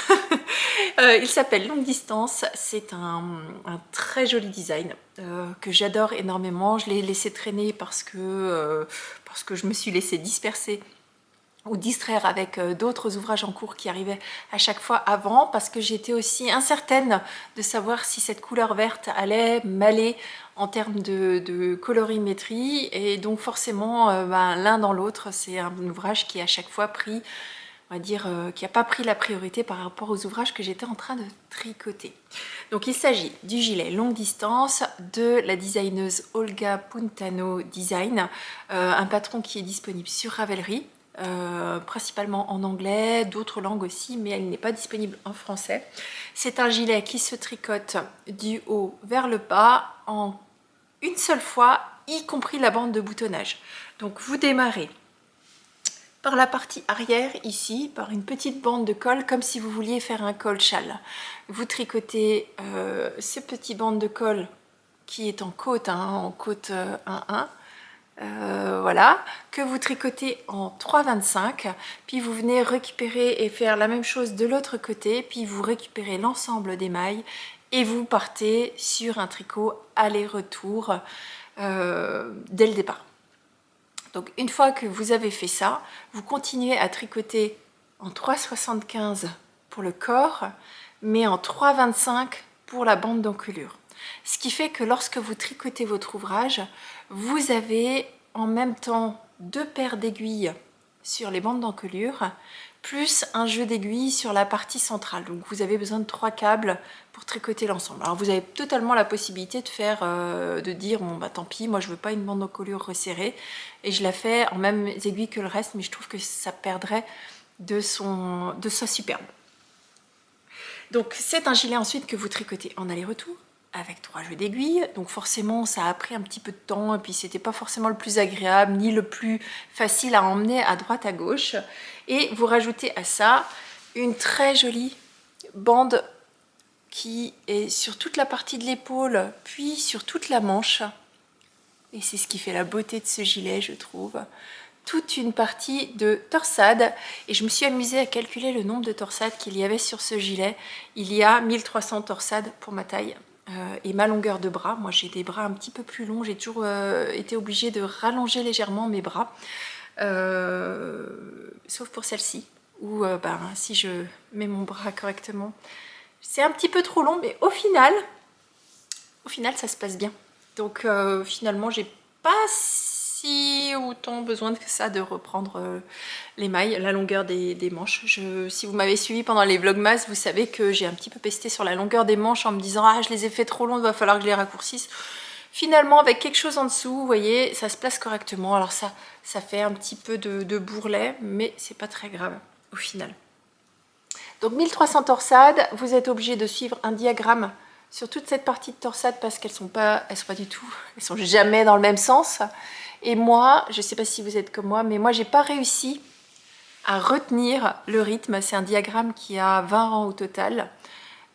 Il s'appelle Longue Distance, c'est un très joli design que j'adore énormément. Je l'ai laissé traîner parce que je me suis laissée disperser ou distraire avec d'autres ouvrages en cours qui arrivaient à chaque fois avant, parce que j'étais aussi incertaine de savoir si cette couleur verte allait m'aller en termes de colorimétrie, et donc forcément l'un dans l'autre, c'est un ouvrage qui a à chaque fois pris, on va dire, qui n'a pas pris la priorité par rapport aux ouvrages que j'étais en train de tricoter. Donc il s'agit du gilet Longue Distance de la designeuse Olga Puntano Design, un patron qui est disponible sur Ravelry, principalement en anglais, d'autres langues aussi, mais elle n'est pas disponible en français. C'est un gilet qui se tricote du haut vers le bas en une seule fois, y compris la bande de boutonnage. Donc vous démarrez par la partie arrière ici, par une petite bande de colle, comme si vous vouliez faire un col châle. Vous tricotez ces petites bandes de colle qui est en côte, hein, en côte 1-1, voilà, que vous tricotez en 3,25, puis vous venez récupérer et faire la même chose de l'autre côté, puis vous récupérez l'ensemble des mailles et vous partez sur un tricot aller-retour dès le départ. Donc une fois que vous avez fait ça, vous continuez à tricoter en 3,75 pour le corps, mais en 3,25 pour la bande d'encolure. Ce qui fait que lorsque vous tricotez votre ouvrage, vous avez en même temps 2 paires d'aiguilles sur les bandes d'encolure, plus un jeu d'aiguilles sur la partie centrale. Donc vous avez besoin de 3 câbles pour tricoter l'ensemble. Alors vous avez totalement la possibilité de faire, de dire bon bah tant pis, moi je veux pas une bande d'encolure resserrée et je la fais en même aiguilles que le reste, mais je trouve que ça perdrait de sa superbe. Donc c'est un gilet ensuite que vous tricotez en aller-retour avec 3 jeux d'aiguilles, donc forcément ça a pris un petit peu de temps et puis c'était pas forcément le plus agréable ni le plus facile à emmener à droite à gauche, et vous rajoutez à ça une très jolie bande qui est sur toute la partie de l'épaule puis sur toute la manche, et c'est ce qui fait la beauté de ce gilet, je trouve. Toute une partie de torsade, et je me suis amusée à calculer le nombre de torsades qu'il y avait sur ce gilet. Il y a 1300 torsades pour ma taille et ma longueur de bras. Moi j'ai des bras un petit peu plus longs, j'ai toujours été obligée de rallonger légèrement mes bras, sauf pour celle-ci où si je mets mon bras correctement c'est un petit peu trop long, mais au final ça se passe bien. Donc finalement j'ai pas si autant besoin que ça de reprendre les mailles, la longueur des manches. Si vous m'avez suivi pendant les vlogmas, vous savez que j'ai un petit peu pesté sur la longueur des manches en me disant ah je les ai fait trop longs, il va falloir que je les raccourcisse. Finalement avec quelque chose en dessous, vous voyez, ça se place correctement. Alors ça fait un petit peu de bourrelet, mais c'est pas très grave au final. Donc 1300 torsades, vous êtes obligé de suivre un diagramme sur toute cette partie de torsade parce qu'elles sont pas du tout, elles sont jamais dans le même sens. Et moi, je sais pas si vous êtes comme moi, mais moi j'ai pas réussi à retenir le rythme. C'est un diagramme qui a 20 rangs au total.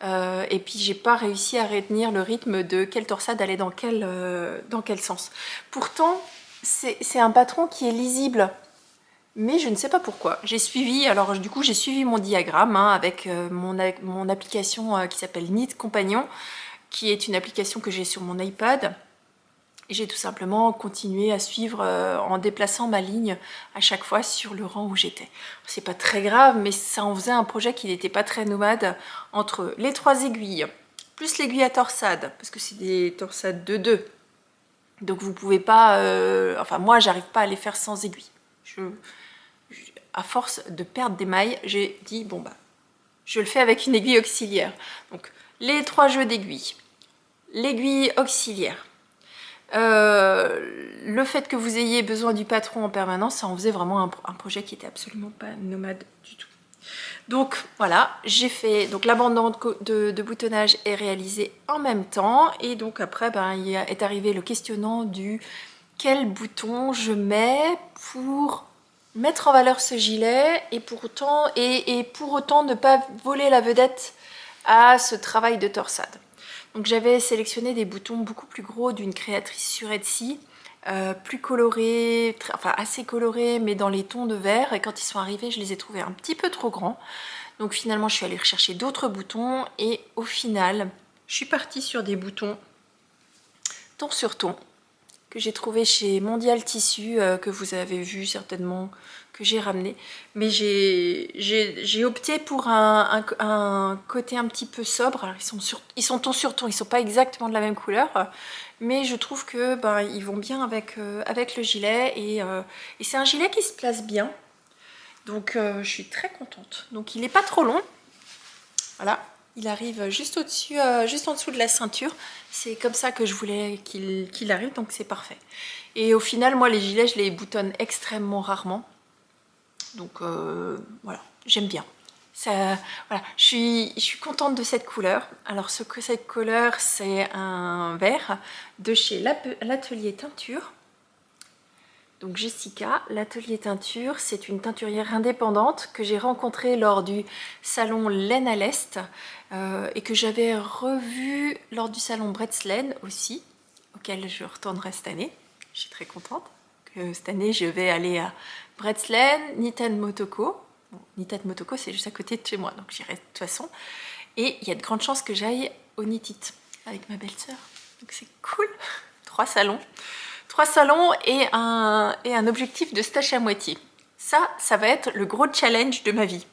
Et puis j'ai pas réussi à retenir le rythme de quelle torsade allait dans quel sens. Pourtant, c'est un patron qui est lisible. Mais je ne sais pas pourquoi. J'ai suivi mon diagramme hein, avec mon application qui s'appelle Knit Compagnon, qui est une application que j'ai sur mon iPad. Et j'ai tout simplement continué à suivre en déplaçant ma ligne à chaque fois sur le rang où j'étais. C'est pas très grave, mais ça en faisait un projet qui n'était pas très nomade, entre les 3 aiguilles, plus l'aiguille à torsade, parce que c'est des torsades de 2. Donc vous pouvez pas... enfin moi j'arrive pas à les faire sans aiguille. À force de perdre des mailles, j'ai dit bon bah je le fais avec une aiguille auxiliaire. Donc les 3 jeux d'aiguilles, l'aiguille auxiliaire, le fait que vous ayez besoin du patron en permanence, ça en faisait vraiment un projet qui était absolument pas nomade du tout. Donc voilà, j'ai fait, donc la bande de boutonnage est réalisée en même temps, et donc après il est arrivé le questionnant du quel bouton je mets pour mettre en valeur ce gilet et pour autant ne pas voler la vedette à ce travail de torsade. Donc j'avais sélectionné des boutons beaucoup plus gros d'une créatrice sur Etsy, plus colorés, assez colorés mais dans les tons de vert, et quand ils sont arrivés je les ai trouvés un petit peu trop grands. Donc finalement je suis allée rechercher d'autres boutons et au final je suis partie sur des boutons ton sur ton que j'ai trouvé chez Mondial Tissu, que vous avez vu certainement, que j'ai ramené. Mais j'ai opté pour un côté un petit peu sobre. Alors, ils sont ton sur ton, ils sont pas exactement de la même couleur, mais je trouve que ils vont bien avec le gilet, et c'est un gilet qui se place bien. Donc je suis très contente. Donc il n'est pas trop long. Voilà. Il arrive juste au-dessus, juste en dessous de la ceinture. C'est comme ça que je voulais qu'il arrive, donc c'est parfait. Et au final, moi, les gilets, je les boutonne extrêmement rarement. Donc voilà, j'aime bien. Ça, voilà, je suis contente de cette couleur. Alors cette couleur, c'est un vert de chez l'atelier teinture. Donc Jessica, l'atelier teinture, c'est une teinturière indépendante que j'ai rencontrée lors du salon Laine à l'Est et que j'avais revue lors du salon Bretslaine aussi, auquel je retournerai cette année. Je suis très contente que cette année je vais aller à Bretslaine, Niten Motoko. Bon, Niten Motoko c'est juste à côté de chez moi, donc j'irai de toute façon. Et il y a de grandes chances que j'aille au Nitit avec ma belle-sœur. Donc c'est cool. 3 salons. 3 salons et un objectif de stache à moitié. Ça va être le gros challenge de ma vie.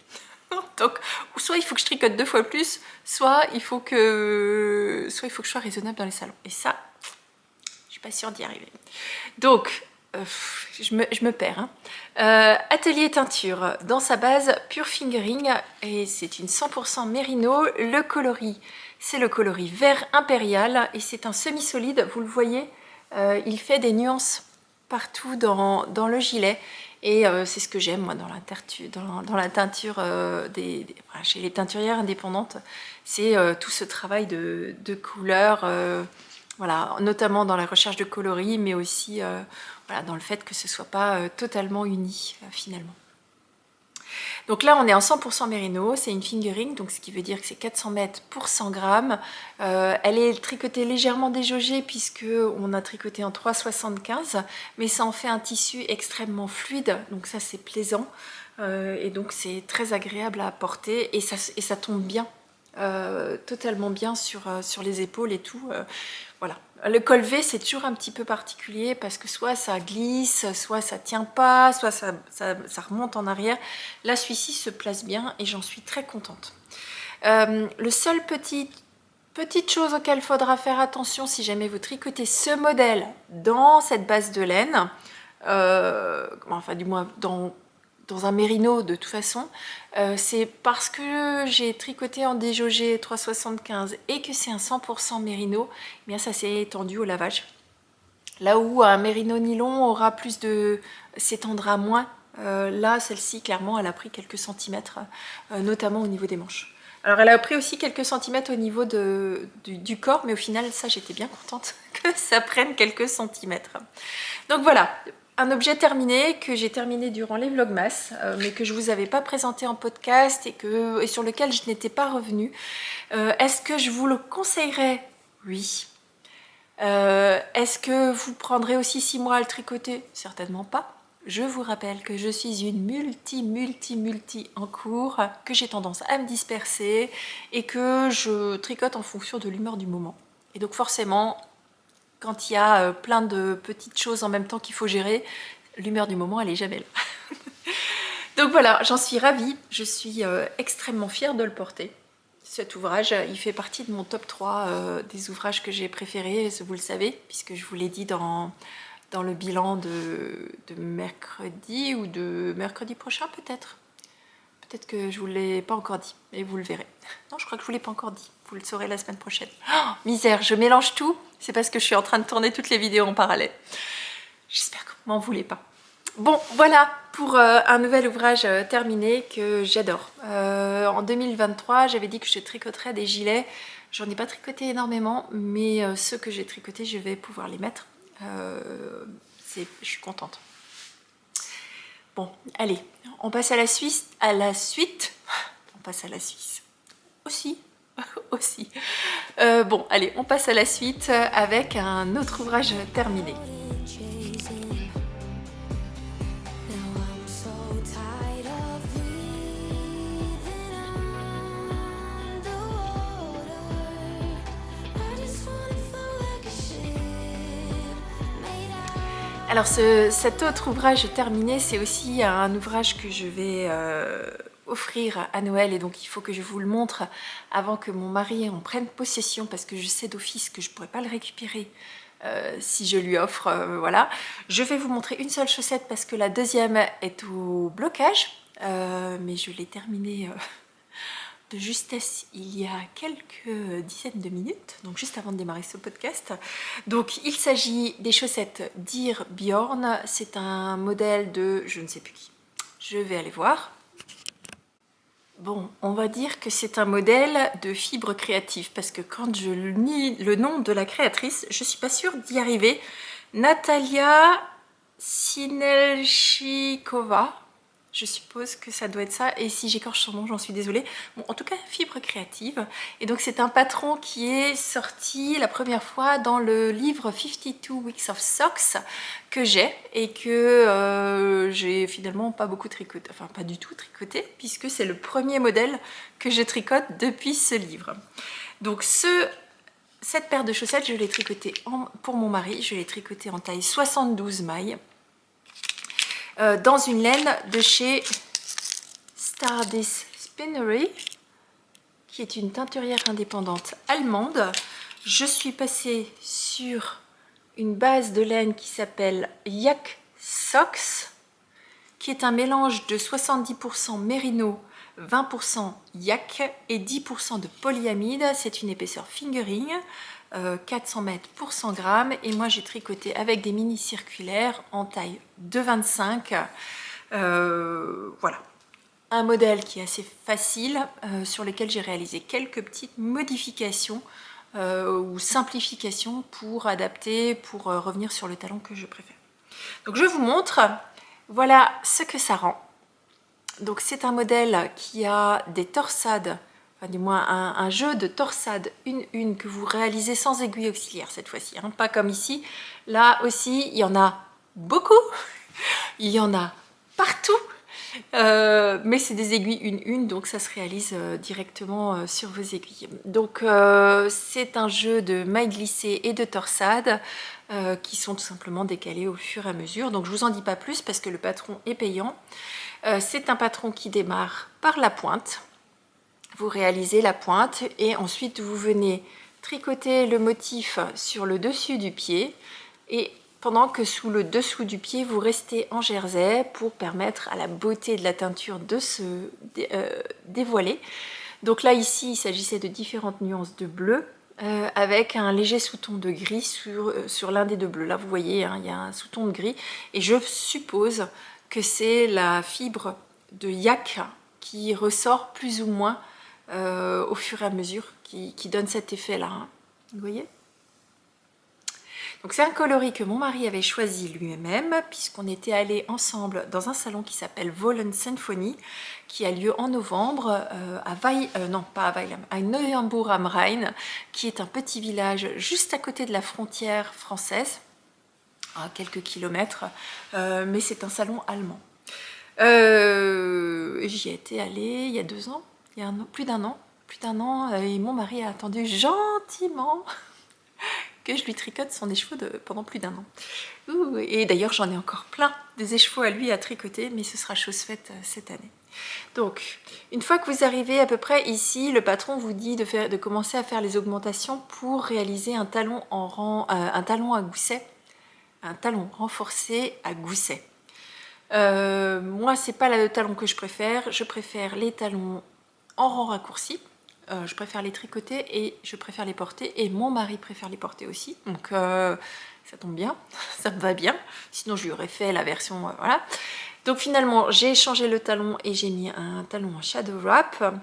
Donc, soit il faut que je tricote 2 fois plus, soit il faut que je sois raisonnable dans les salons. Et ça, je suis pas sûre d'y arriver. Donc, je me perds. Atelier teinture, dans sa base pure fingering, et c'est une 100% mérino. Le coloris, c'est le coloris vert impérial, et c'est un semi-solide, vous le voyez. Il fait des nuances partout dans le gilet et c'est ce que j'aime moi dans la teinture chez les teinturières indépendantes, c'est tout ce travail de couleurs, voilà, notamment dans la recherche de coloris, mais aussi voilà, dans le fait que ce ne soit pas totalement uni finalement. Donc là, on est en 100% mérino, c'est une fingering, donc ce qui veut dire que c'est 400 mètres pour 100 grammes. Elle est tricotée légèrement déjaugée puisqu'on a tricoté en 3,75, mais ça en fait un tissu extrêmement fluide, donc ça c'est plaisant. Et donc c'est très agréable à porter et ça tombe bien, totalement bien sur les épaules et tout. Voilà. Le col V c'est toujours un petit peu particulier parce que soit ça glisse, soit ça tient pas, soit ça remonte en arrière. Là celui-ci se place bien et j'en suis très contente. Le seul petite chose auquel il faudra faire attention si jamais vous tricotez ce modèle dans cette base de laine, enfin du moins dans un mérino de toute façon, c'est parce que j'ai tricoté en déjaugé 3,75 et que c'est un 100% mérino, eh bien ça s'est étendu au lavage. Là où un mérino nylon aura s'étendra moins, là celle-ci clairement elle a pris quelques centimètres, notamment au niveau des manches. Alors elle a pris aussi quelques centimètres au niveau du corps, mais au final ça j'étais bien contente que ça prenne quelques centimètres. Donc voilà. Un objet terminé, que j'ai terminé durant les vlogmas, mais que je ne vous avais pas présenté en podcast et sur lequel je n'étais pas revenue. Est-ce que je vous le conseillerais? Oui. Est-ce que vous prendrez aussi 6 mois à le tricoter? Certainement pas. Je vous rappelle que je suis une multi en cours, que j'ai tendance à me disperser et que je tricote en fonction de l'humeur du moment. Et donc forcément, quand il y a plein de petites choses en même temps qu'il faut gérer, l'humeur du moment, elle n'est jamais là. Donc voilà, j'en suis ravie. Je suis extrêmement fière de le porter. Cet ouvrage, il fait partie de mon top 3 des ouvrages que j'ai préférés, vous le savez, puisque je vous l'ai dit dans le bilan de mercredi ou de mercredi prochain peut-être. Peut-être que je ne vous l'ai pas encore dit, mais vous le verrez. Non, je crois que je ne vous l'ai pas encore dit. Vous le saurez la semaine prochaine. Oh, misère, je mélange tout. C'est parce que je suis en train de tourner toutes les vidéos en parallèle. J'espère que vous m'en voulez pas. Bon, voilà pour un nouvel ouvrage terminé que j'adore. En 2023, j'avais dit que je tricoterais des gilets. J'en ai pas tricoté énormément, mais ceux que j'ai tricotés, je vais pouvoir les mettre. Je suis contente. Bon, allez, on passe à la suite. On passe à la Suisse. Aussi. Bon, allez, on passe à la suite avec un autre ouvrage terminé. Alors cet autre ouvrage terminé, c'est aussi un ouvrage que je vais offrir à Noël et donc il faut que je vous le montre avant que mon mari en prenne possession parce que je sais d'office que je ne pourrai pas le récupérer si je lui offre, voilà. Je vais vous montrer une seule chaussette parce que la deuxième est au blocage, mais je l'ai terminée de justesse il y a quelques dizaines de minutes, donc juste avant de démarrer ce podcast. Donc il s'agit des chaussettes Dear Bjorn, c'est un modèle de je ne sais plus qui, je vais aller voir. Bon, on va dire que c'est un modèle de fibre créative parce que quand je lis le nom de la créatrice, je suis pas sûre d'y arriver. Natalia Sinelchikova. Je suppose que ça doit être ça, et si j'écorche son nom, j'en suis désolée. Bon, en tout cas, Fibre Créative. Et donc c'est un patron qui est sorti la première fois dans le livre 52 Weeks of Socks que j'ai, et que j'ai finalement pas beaucoup tricoté, enfin pas du tout tricoté, puisque c'est le premier modèle que je tricote depuis ce livre. Donc cette paire de chaussettes, je l'ai tricotée pour mon mari, je l'ai tricotée en taille 72 mailles. Dans une laine de chez Stardust Spinnery, qui est une teinturière indépendante allemande. Je suis passée sur une base de laine qui s'appelle Yak Socks, qui est un mélange de 70% mérino, 20% yak et 10% de polyamide. C'est une épaisseur fingering, 400 mètres pour 100 grammes, et moi j'ai tricoté avec des mini circulaires en taille 2,25. Voilà, un modèle qui est assez facile, sur lequel j'ai réalisé quelques petites modifications ou simplifications pour adapter, pour revenir sur le talon que je préfère. Donc je vous montre, voilà ce que ça rend. Donc c'est un modèle qui a des torsades, enfin du moins un jeu de torsades une que vous réalisez sans aiguille auxiliaire cette fois-ci, hein, pas comme ici. Là aussi, il y en a beaucoup, il y en a partout, mais c'est des aiguilles une, donc ça se réalise directement sur vos aiguilles. Donc c'est un jeu de mailles glissées et de torsades qui sont tout simplement décalées au fur et à mesure. Donc je vous en dis pas plus parce que le patron est payant. C'est un patron qui démarre par la pointe. Vous réalisez la pointe et ensuite vous venez tricoter le motif sur le dessus du pied, et pendant que sous le dessous du pied vous restez en jersey pour permettre à la beauté de la teinture de se dévoiler. Donc là ici il s'agissait de différentes nuances de bleu avec un léger sous-ton de gris sur l'un des deux bleus. Là vous voyez, hein, il y a un sous-ton de gris, et je suppose que c'est la fibre de yak qui ressort plus ou moins au fur et à mesure, qui donne cet effet là, hein. Vous voyez? Donc c'est un coloris que mon mari avait choisi lui-même, puisqu'on était allés ensemble dans un salon qui s'appelle Wohlen Symphony, qui a lieu en novembre à Neuenburg am Rhein, qui est un petit village juste à côté de la frontière française, à quelques kilomètres, mais c'est un salon allemand. J'y étais allée il y a 2 ans, il y a plus d'un an, et mon mari a attendu gentiment que je lui tricote son écheveau pendant plus d'1 an. Et d'ailleurs j'en ai encore plein des écheveaux à lui à tricoter, mais ce sera chose faite cette année. Donc une fois que vous arrivez à peu près ici, le patron vous dit de commencer à faire les augmentations pour réaliser un talon un talon à gousset, un talon renforcé à gousset. Moi c'est pas le talon que je préfère les talons en rang raccourci. Je préfère les tricoter et je préfère les porter, et mon mari préfère les porter aussi, donc ça tombe bien, ça me va bien, sinon je lui aurais fait la version voilà. Donc finalement j'ai changé le talon et j'ai mis un talon en shadow wrap,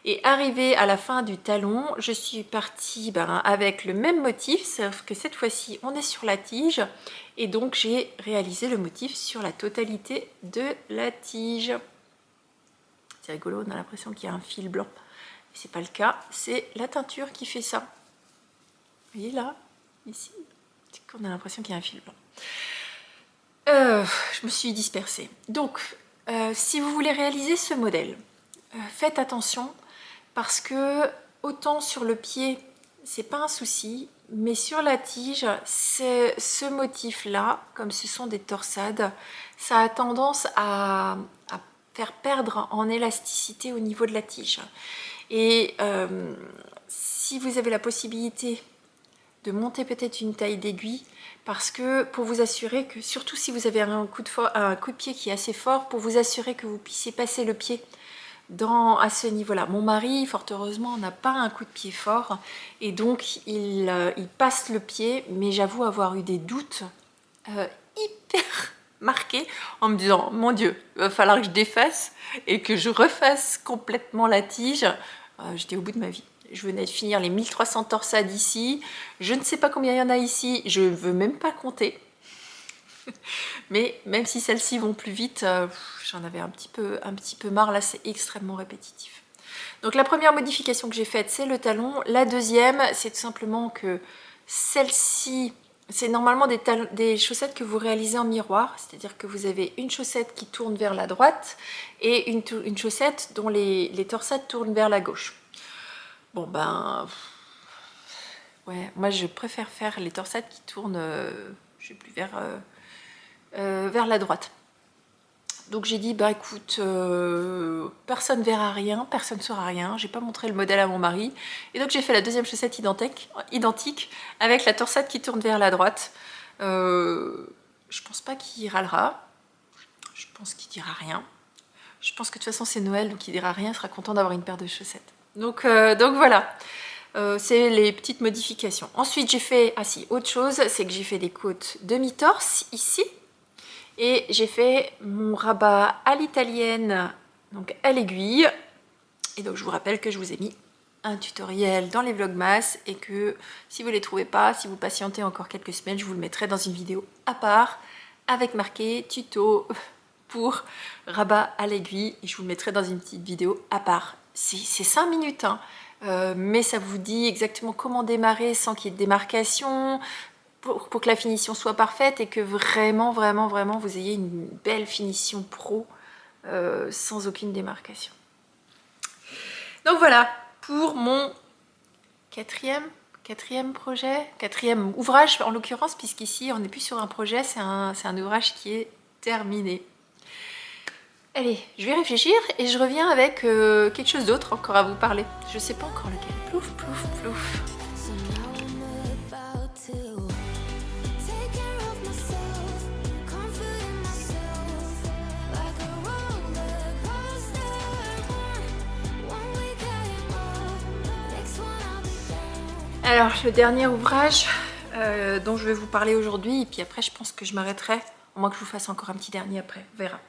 et arrivé à la fin du talon je suis partie avec le même motif, sauf que cette fois-ci on est sur la tige, et donc j'ai réalisé le motif sur la totalité de la tige. C'est rigolo, on a l'impression qu'il y a un fil blanc. C'est pas le cas, c'est la teinture qui fait ça. Vous voyez là, ici, on a l'impression qu'il y a un fil blanc. Je me suis dispersée. Donc, si vous voulez réaliser ce modèle, faites attention, parce que autant sur le pied, c'est pas un souci, mais sur la tige, ce motif-là, comme ce sont des torsades, ça a tendance à faire perdre en élasticité au niveau de la tige. Et si vous avez la possibilité de monter peut-être une taille d'aiguille, parce que pour vous assurer que, surtout si vous avez un coup de pied qui est assez fort, pour vous assurer que vous puissiez passer le pied à ce niveau-là. Mon mari, fort heureusement, n'a pas un coup de pied fort, et donc il passe le pied, mais j'avoue avoir eu des doutes hyper marqué en me disant mon Dieu, il va falloir que je défasse et que je refasse complètement la tige. J'étais au bout de ma vie. Je venais de finir les 1300 torsades ici, je ne sais pas combien il y en a ici, je ne veux même pas compter. Mais même si celles-ci vont plus vite, j'en avais un petit peu marre. Là, c'est extrêmement répétitif. Donc la première modification que j'ai faite, c'est le talon. La deuxième, c'est tout simplement que celle-ci, c'est normalement des chaussettes que vous réalisez en miroir, c'est-à-dire que vous avez une chaussette qui tourne vers la droite et une chaussette dont les torsades tournent vers la gauche. Bon ben, ouais, moi je préfère faire les torsades qui tournent, je sais plus, vers la droite. Donc j'ai dit, bah écoute, personne verra rien, personne ne saura rien, j'ai pas montré le modèle à mon mari. Et donc j'ai fait la deuxième chaussette identique avec la torsade qui tourne vers la droite. Je pense pas qu'il râlera, je pense qu'il dira rien. Je pense que de toute façon c'est Noël, donc il dira rien, il sera content d'avoir une paire de chaussettes. Donc voilà, c'est les petites modifications. Ensuite j'ai fait, autre chose, c'est que j'ai fait des côtes demi-torse ici. Et j'ai fait mon rabat à l'italienne, donc à l'aiguille. Et donc je vous rappelle que je vous ai mis un tutoriel dans les vlogmas et que si vous ne les trouvez pas, si vous patientez encore quelques semaines, je vous le mettrai dans une vidéo à part avec marqué tuto pour rabat à l'aiguille et je vous le mettrai dans une petite vidéo à part. C'est 5 minutes, hein, mais ça vous dit exactement comment démarrer sans qu'il y ait de démarcation, pour que la finition soit parfaite et que vraiment vous ayez une belle finition pro sans aucune démarcation. Donc voilà pour mon quatrième ouvrage en l'occurrence, puisqu'ici on n'est plus sur un projet, c'est un ouvrage qui est terminé. Allez, je vais réfléchir et je reviens avec quelque chose d'autre encore à vous parler. Je sais pas encore lequel. Plouf, plouf, plouf. So now I'm about to take care of myself, comfort in myself, like a roller coaster. One week I am off, next one I'll be down. Alors, le dernier ouvrage dont je vais vous parler aujourd'hui, et puis après je pense que je m'arrêterai, au moins que je vous fasse encore un petit dernier après, on verra.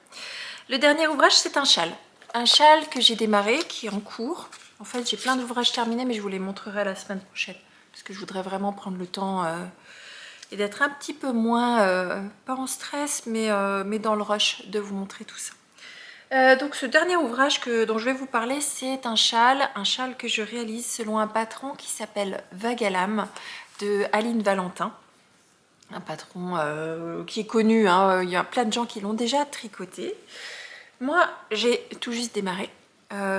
Le dernier ouvrage, c'est un châle. Un châle que j'ai démarré, qui est en cours. En fait, j'ai plein d'ouvrages terminés, mais je vous les montrerai la semaine prochaine. Parce que je voudrais vraiment prendre le temps et d'être un petit peu moins, pas en stress, mais dans le rush de vous montrer tout ça. Donc ce dernier ouvrage dont je vais vous parler, c'est un châle que je réalise selon un patron qui s'appelle Vague à l'âme de Aline Valentin. Un patron qui est connu, hein, il y a plein de gens qui l'ont déjà tricoté. Moi, j'ai tout juste démarré.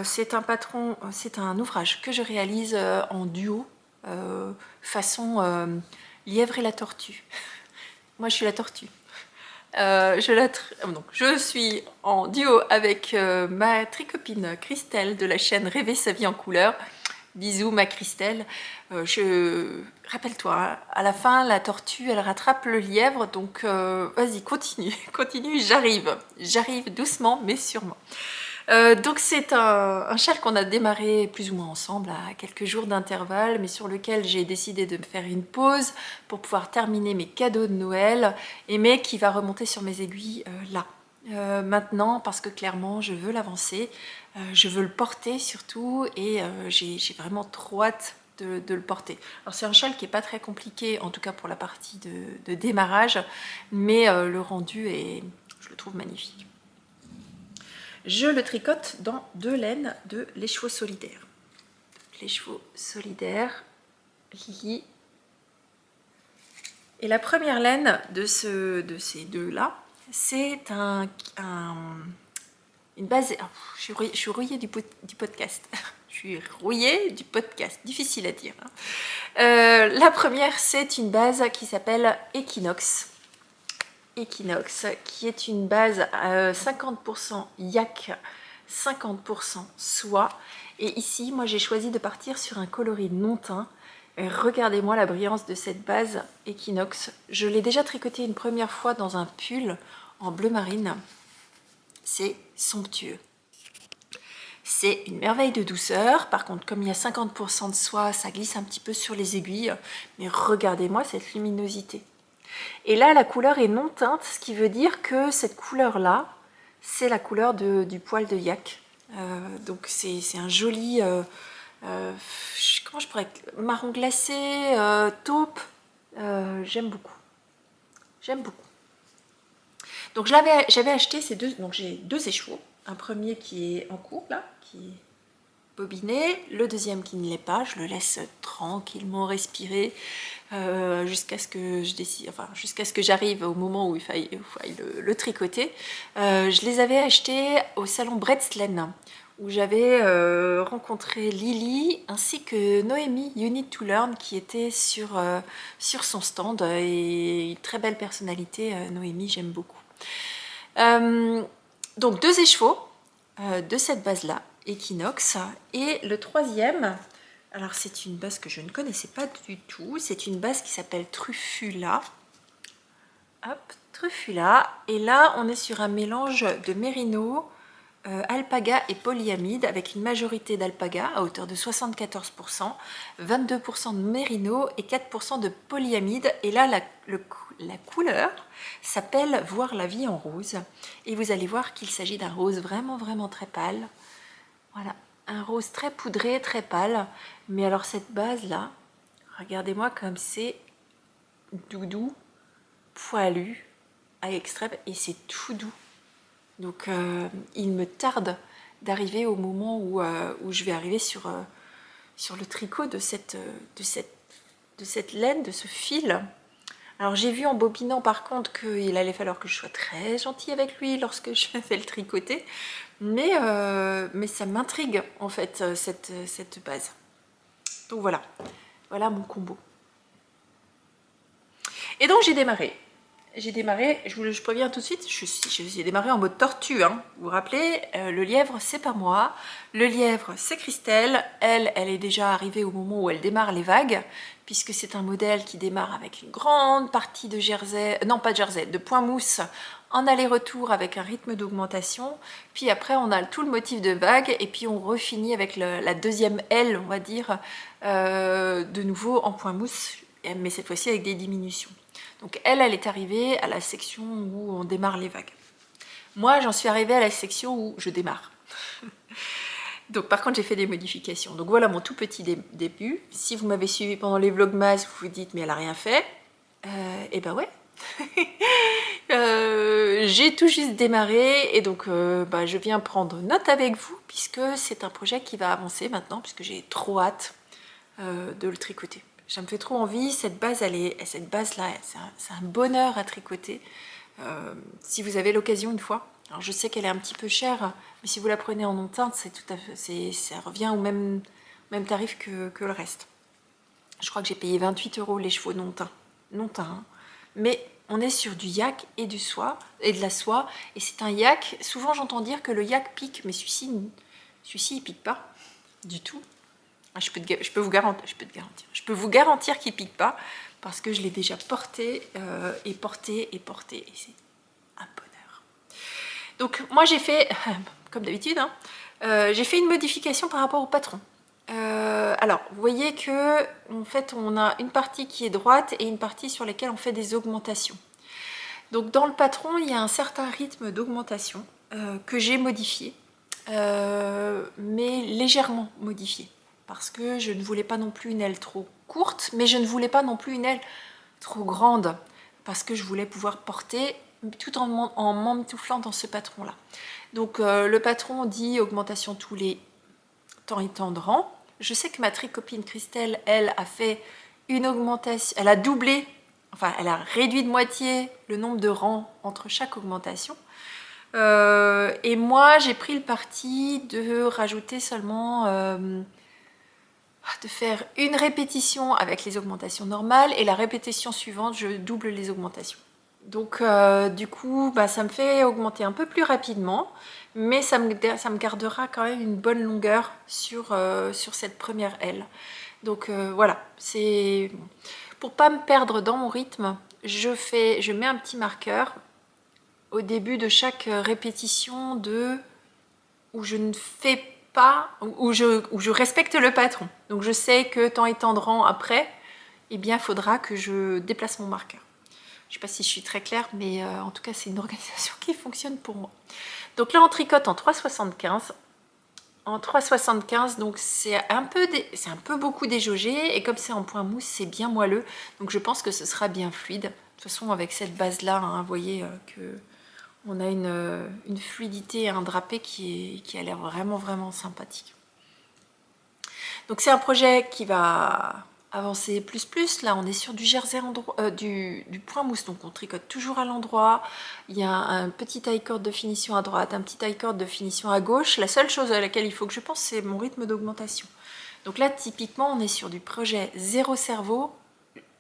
C'est un ouvrage que je réalise en duo, façon lièvre et la tortue. Moi, je suis la tortue. Je suis en duo avec ma tricopine Christelle de la chaîne Rêver sa vie en couleur. Bisous ma Christelle. Rappelle-toi, hein, à la fin, la tortue, elle rattrape le lièvre, donc vas-y, continue, j'arrive doucement, mais sûrement. Donc c'est un châle qu'on a démarré plus ou moins ensemble à quelques jours d'intervalle, mais sur lequel j'ai décidé de me faire une pause pour pouvoir terminer mes cadeaux de Noël, mais qui va remonter sur mes aiguilles là. Maintenant, parce que clairement je veux l'avancer, je veux le porter surtout, et j'ai vraiment trop hâte de le porter. Alors c'est un châle qui n'est pas très compliqué, en tout cas pour la partie de démarrage, mais le rendu je le trouve magnifique. Je le tricote dans 2 laines de l'écheveau solidaire. L'écheveau solidaire, Lily. Et la première laine de ces deux-là, c'est une base. Oh, je suis rouillée du podcast. Je suis rouillée du podcast, difficile à dire. Hein. La première, c'est une base qui s'appelle Equinox. Equinox, qui est une base 50% yak, 50% soie. Et ici, moi, j'ai choisi de partir sur un coloris non teint. Regardez-moi la brillance de cette base Equinox. Je l'ai déjà tricoté une première fois dans un pull en bleu marine. C'est somptueux. C'est une merveille de douceur. Par contre, comme il y a 50% de soie, ça glisse un petit peu sur les aiguilles. Mais regardez-moi cette luminosité. Et là, la couleur est non teinte, ce qui veut dire que cette couleur-là, c'est la couleur du poil de yak. Donc c'est un joli... comment je pourrais... marron glacé, taupe. J'aime beaucoup. J'aime beaucoup. Donc j'avais acheté ces deux, donc j'ai deux écheveaux. Un premier qui est en cours là, qui est bobiné, le deuxième qui ne l'est pas. Je le laisse tranquillement respirer jusqu'à ce que je décide, enfin jusqu'à ce que j'arrive au moment où il faille le tricoter. Je les avais achetés au salon Bretslен, où j'avais rencontré Lily ainsi que Noémie You Need to Learn, qui était sur son stand, et une très belle personnalité. Noémie, j'aime beaucoup. Donc deux écheveaux de cette base là, Equinox, et le troisième, alors c'est une base que je ne connaissais pas du tout, c'est une base qui s'appelle Truffula. Hop, Truffula, et là on est sur un mélange de mérino, alpaga et polyamide, avec une majorité d'alpaga à hauteur de 74%, 22% de mérino et 4% de polyamide. Et là la couleur s'appelle Voir la vie en rose, et vous allez voir qu'il s'agit d'un rose vraiment très pâle. Voilà, un rose très poudré, très pâle. Mais alors cette base là, regardez-moi comme c'est doudou, poilu à extrême, et c'est tout doux. Donc il me tarde d'arriver au moment où je vais arriver sur le tricot de cette laine, de ce fil. Alors j'ai vu en bobinant par contre qu'il allait falloir que je sois très gentille avec lui lorsque je fais le tricoter, mais ça m'intrigue en fait cette base. Donc voilà mon combo. Et donc j'ai démarré, je préviens tout de suite, j'ai démarré en mode tortue, hein. Vous vous rappelez, le lièvre c'est pas moi, le lièvre c'est Christelle, elle est déjà arrivée au moment où elle démarre les vagues, puisque c'est un modèle qui démarre avec une grande partie de jersey, non pas de jersey, de point mousse en aller-retour avec un rythme d'augmentation, puis après on a tout le motif de vague, et puis on refinit avec la deuxième aile, on va dire, de nouveau en point mousse, mais cette fois-ci avec des diminutions. Donc elle est arrivée à la section où on démarre les vagues. Moi, j'en suis arrivée à la section où je démarre. Donc par contre, j'ai fait des modifications. Donc voilà mon tout petit début. Si vous m'avez suivi pendant les vlogmas, vous vous dites, mais elle a rien fait. Et ben ouais. J'ai tout juste démarré, et donc je viens prendre note avec vous, puisque c'est un projet qui va avancer maintenant, puisque j'ai trop hâte de le tricoter. Ça me fait trop envie, cette base là, c'est un bonheur à tricoter. Si vous avez l'occasion une fois, alors je sais qu'elle est un petit peu chère, mais si vous la prenez en non-teinte, ça revient au même tarif que le reste. Je crois que j'ai payé 28 € les chevaux non-teints, hein. Mais on est sur du yak et de la soie, et c'est un yak. Souvent j'entends dire que le yak pique, mais celui-ci il pique pas du tout. Je peux vous garantir qu'il pique pas, parce que je l'ai déjà porté, et c'est un bonheur. Donc moi j'ai fait, comme d'habitude, hein, j'ai fait une modification par rapport au patron. Alors vous voyez que en fait on a une partie qui est droite et une partie sur laquelle on fait des augmentations. Donc dans le patron il y a un certain rythme d'augmentation que j'ai modifié, mais légèrement modifié, parce que je ne voulais pas non plus une aile trop courte, mais je ne voulais pas non plus une aile trop grande, parce que je voulais pouvoir porter tout en m'emmitouflant dans ce patron là. Donc le patron dit augmentation tous les temps et temps de rang. Je sais que ma tricopine Christelle, elle, a fait une augmentation, elle a doublé, enfin elle a réduit de moitié le nombre de rangs entre chaque augmentation. Et moi j'ai pris le parti de rajouter seulement de faire une répétition avec les augmentations normales, et la répétition suivante je double les augmentations. Donc du coup ça me fait augmenter un peu plus rapidement, mais ça me gardera quand même une bonne longueur sur cette première aile. Donc voilà, c'est pour pas me perdre dans mon rythme, je mets un petit marqueur au début de chaque répétition où je ne fais pas, où je respecte le patron. Donc je sais que tant et tant de rangs après, eh bien il faudra que je déplace mon marqueur. Je ne sais pas si je suis très claire, mais en tout cas c'est une organisation qui fonctionne pour moi. Donc là on tricote en 3,75. En 3,75, donc c'est un peu beaucoup déjaugé, et comme c'est en point mousse, c'est bien moelleux, donc je pense que ce sera bien fluide. De toute façon avec cette base là, hein, vous voyez que On a une fluidité et un drapé qui a l'air vraiment sympathique. Donc c'est un projet qui va avancer plus. Là on est sur du jersey du point mousse, donc on tricote toujours à l'endroit. Il y a un petit taille corde de finition à droite, un petit taille corde de finition à gauche. La seule chose à laquelle il faut que je pense, c'est mon rythme d'augmentation. Donc là typiquement on est sur du projet zéro cerveau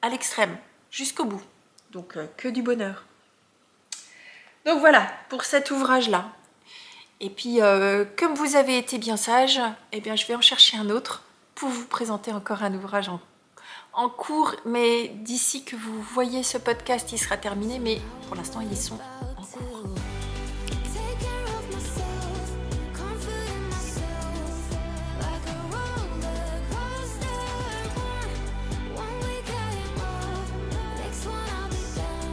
à l'extrême, jusqu'au bout. Donc que du bonheur. Donc voilà pour cet ouvrage là. Et puis comme vous avez été bien sage, eh bien je vais en chercher un autre pour vous présenter encore un ouvrage en cours, mais d'ici que vous voyez ce podcast, il sera terminé, mais pour l'instant, ils sont en cours. Take care of myself, confident myself, like a roller coaster. One week I am up, next one I'll be down,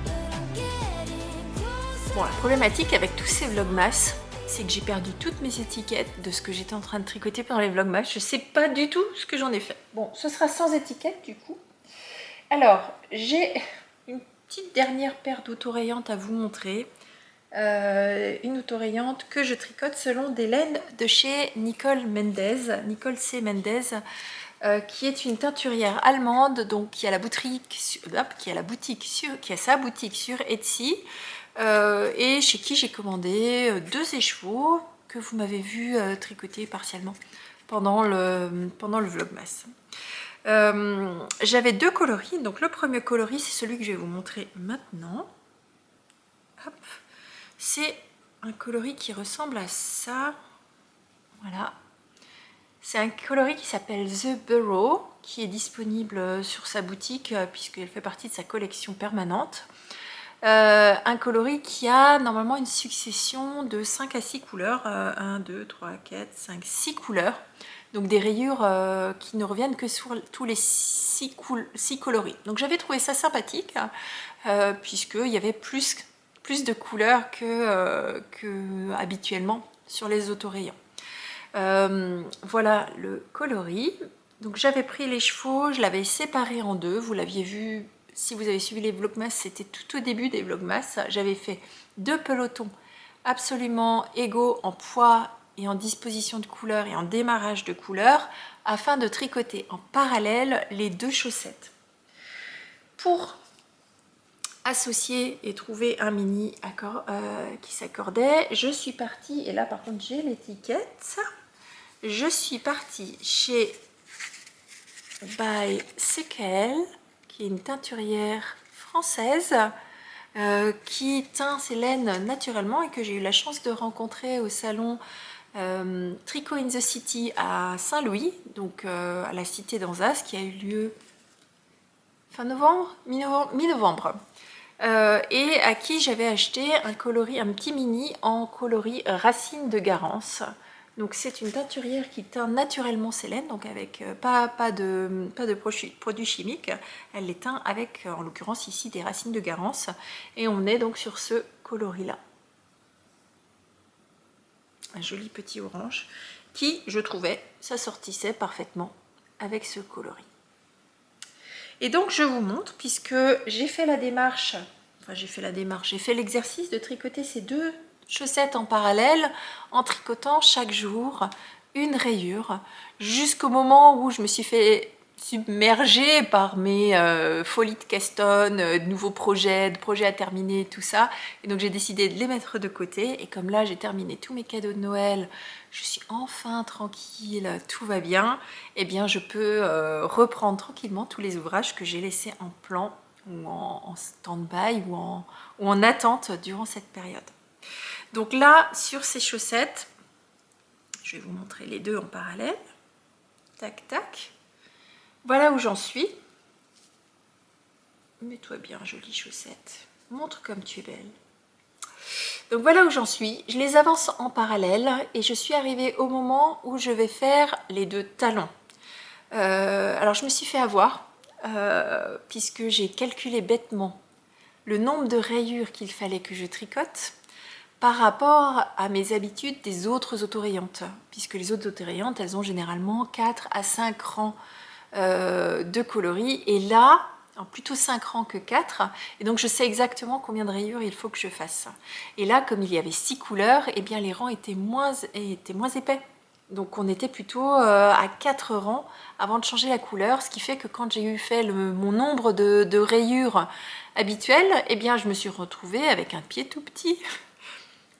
but I'm getting closer. Bon, la problématique avec tous ces vlogmas, c'est que j'ai perdu toutes mes étiquettes de ce que j'étais en train de tricoter pendant les vlogmas. Je sais pas du tout ce que j'en ai fait. Bon, ce sera sans étiquette du coup. Alors, j'ai une petite dernière paire d'autorayantes à vous montrer. Une autorayante que je tricote selon des laines de chez Nicole C. Mendez, qui est une teinturière allemande, donc qui a sa boutique sur Etsy. Et chez qui j'ai commandé 2 écheveaux que vous m'avez vu tricoter partiellement pendant le vlogmas. J'avais 2 coloris, donc le premier coloris c'est celui que je vais vous montrer maintenant. Hop. C'est un coloris qui ressemble à ça, voilà. C'est un coloris qui s'appelle The Burrow, qui est disponible sur sa boutique puisqu'elle fait partie de sa collection permanente. Un coloris qui a normalement une succession de 5 à 6 couleurs, 1, 2, 3, 4, 5, 6 couleurs, donc des rayures qui ne reviennent que sur tous les 6 coloris. Donc j'avais trouvé ça sympathique, puisqu'il y avait plus de couleurs que habituellement sur les autorayants. Voilà le coloris. Donc j'avais pris les chevaux, je l'avais séparé en 2, vous l'aviez vu. Si vous avez suivi les vlogmas, c'était tout au début des vlogmas. J'avais fait 2 pelotons absolument égaux en poids et en disposition de couleurs et en démarrage de couleurs afin de tricoter en parallèle les 2 chaussettes. Pour associer et trouver un mini accord qui s'accordait, je suis partie, et là par contre j'ai l'étiquette, je suis partie chez By Sekel, qui est une teinturière française qui teint ses laines naturellement et que j'ai eu la chance de rencontrer au salon Tricot in the City à Saint-Louis, donc à la Cité d'Anzas, qui a eu lieu fin novembre, mi-novembre, et à qui j'avais acheté un petit mini en coloris Racine de Garance. Donc c'est une teinturière qui teint naturellement ses laines, donc avec pas de produits chimiques. Elle les teint avec, en l'occurrence ici, des racines de Garance. Et on est donc sur ce coloris-là. Un joli petit orange qui, je trouvais, s'assortissait parfaitement avec ce coloris. Et donc je vous montre, puisque j'ai fait la démarche, j'ai fait l'exercice de tricoter ces 2 chaussettes en parallèle en tricotant chaque jour une rayure jusqu'au moment où je me suis fait submerger par mes folies de Caston, de nouveaux projets, de projets à terminer, tout ça. Et donc j'ai décidé de les mettre de côté. Et comme là j'ai terminé tous mes cadeaux de Noël, je suis enfin tranquille, tout va bien, et bien je peux reprendre tranquillement tous les ouvrages que j'ai laissés en plan ou en stand-by ou en attente durant cette période. Donc là, sur ces chaussettes, je vais vous montrer les 2 en parallèle. Tac, tac. Voilà où j'en suis. Mets-toi bien, jolie chaussette. Montre comme tu es belle. Donc voilà où j'en suis. Je les avance en parallèle et je suis arrivée au moment où je vais faire les 2 talons. Alors je me suis fait avoir puisque j'ai calculé bêtement le nombre de rayures qu'il fallait que je tricote par rapport à mes habitudes des autres autorayantes, puisque les autres autorayantes, elles ont généralement 4 à 5 rangs de coloris, et là, plutôt 5 rangs que 4, et donc je sais exactement combien de rayures il faut que je fasse. Et là, comme il y avait 6 couleurs, eh bien les rangs étaient moins épais. Donc on était plutôt à 4 rangs avant de changer la couleur, ce qui fait que quand j'ai eu fait mon nombre de rayures habituelles, eh bien je me suis retrouvée avec un pied tout petit.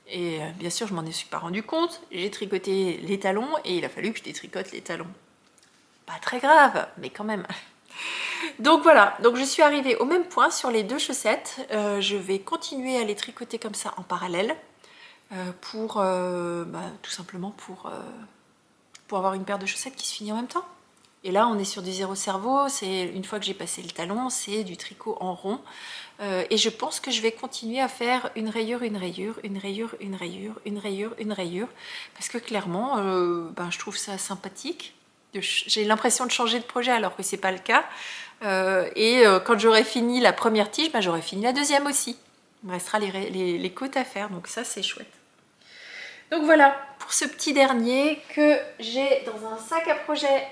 Et bien sûr, je m'en suis pas rendu compte, j'ai tricoté les talons et il a fallu que je détricote les talons. Pas très grave, mais quand même. Donc voilà, donc je suis arrivée au même point sur les 2 chaussettes. Je vais continuer à les tricoter comme ça en parallèle pour tout simplement pour avoir une paire de chaussettes qui se finit en même temps. Et là, on est sur du zéro cerveau. C'est une fois que j'ai passé le talon, c'est du tricot en rond. Et je pense que je vais continuer à faire une rayure, une rayure, une rayure, une rayure, une rayure, une rayure, parce que clairement, je trouve ça sympathique. J'ai l'impression de changer de projet alors que c'est pas le cas. Quand j'aurai fini la première tige, j'aurai fini la deuxième aussi. Il me restera les côtes à faire, donc ça c'est chouette. Donc voilà pour ce petit dernier que j'ai dans un sac à projet.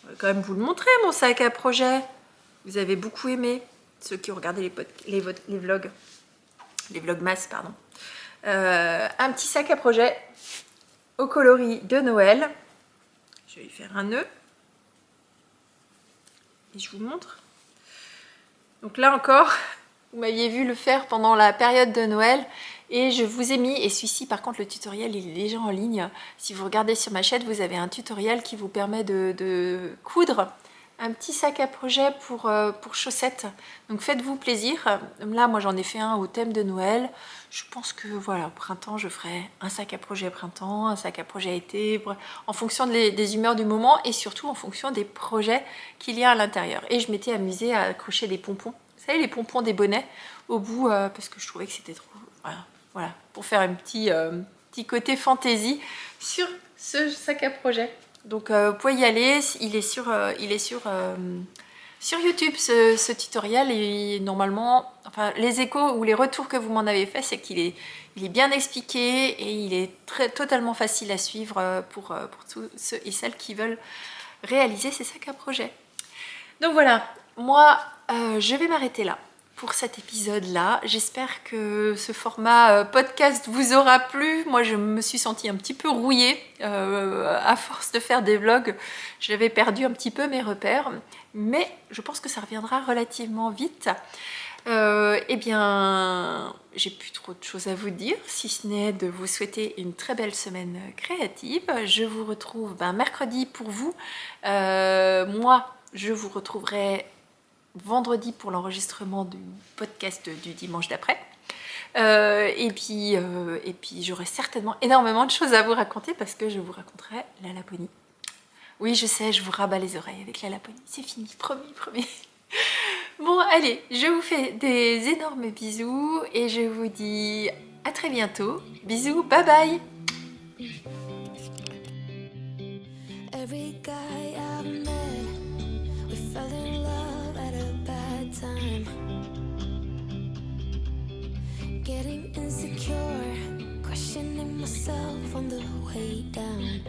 Je vais quand même vous le montrer, mon sac à projet. Vous avez beaucoup aimé, ceux qui ont regardé les vlogs. Les vlogmas, pardon. Un petit sac à projet au coloris de Noël. Je vais lui faire un nœud. Et je vous montre. Donc là encore, vous m'aviez vu le faire pendant la période de Noël. Et je vous ai mis, et celui-ci par contre le tutoriel il est déjà en ligne. Si vous regardez sur ma chaîne, vous avez un tutoriel qui vous permet de coudre un petit sac à projet pour chaussettes. Donc faites-vous plaisir. Là moi j'en ai fait un au thème de Noël. Je pense que voilà, au printemps je ferai un sac à projet printemps, un sac à projet été, en fonction des humeurs du moment et surtout en fonction des projets qu'il y a à l'intérieur. Et je m'étais amusée à accrocher des pompons. Vous savez les pompons des bonnets au bout parce que je trouvais que c'était trop... Voilà, pour faire un petit côté fantaisie sur ce sac à projet. Donc vous pouvez y aller, il est sur YouTube ce tutoriel et normalement, enfin les échos ou les retours que vous m'en avez fait, c'est qu'il est bien expliqué et il est totalement facile à suivre pour tous ceux et celles qui veulent réaliser ces sacs à projet. Donc voilà, moi je vais m'arrêter là pour cet épisode-là. J'espère que ce format podcast vous aura plu. Moi, je me suis sentie un petit peu rouillée à force de faire des vlogs. J'avais perdu un petit peu mes repères, mais je pense que ça reviendra relativement vite. Eh bien, j'ai plus trop de choses à vous dire, si ce n'est de vous souhaiter une très belle semaine créative. Je vous retrouve mercredi pour vous. Moi, je vous retrouverai vendredi pour l'enregistrement du podcast du dimanche d'après. Et puis j'aurai certainement énormément de choses à vous raconter parce que je vous raconterai la Laponie. Oui, je sais, je vous rabats les oreilles avec la Laponie. C'est fini, promis. Bon, allez, je vous fais des énormes bisous et je vous dis à très bientôt. Bisous, bye bye. Every guy I've met, we fell in love at a bad time. Getting insecure, questioning myself on the way down.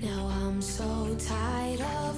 Now I'm so tired of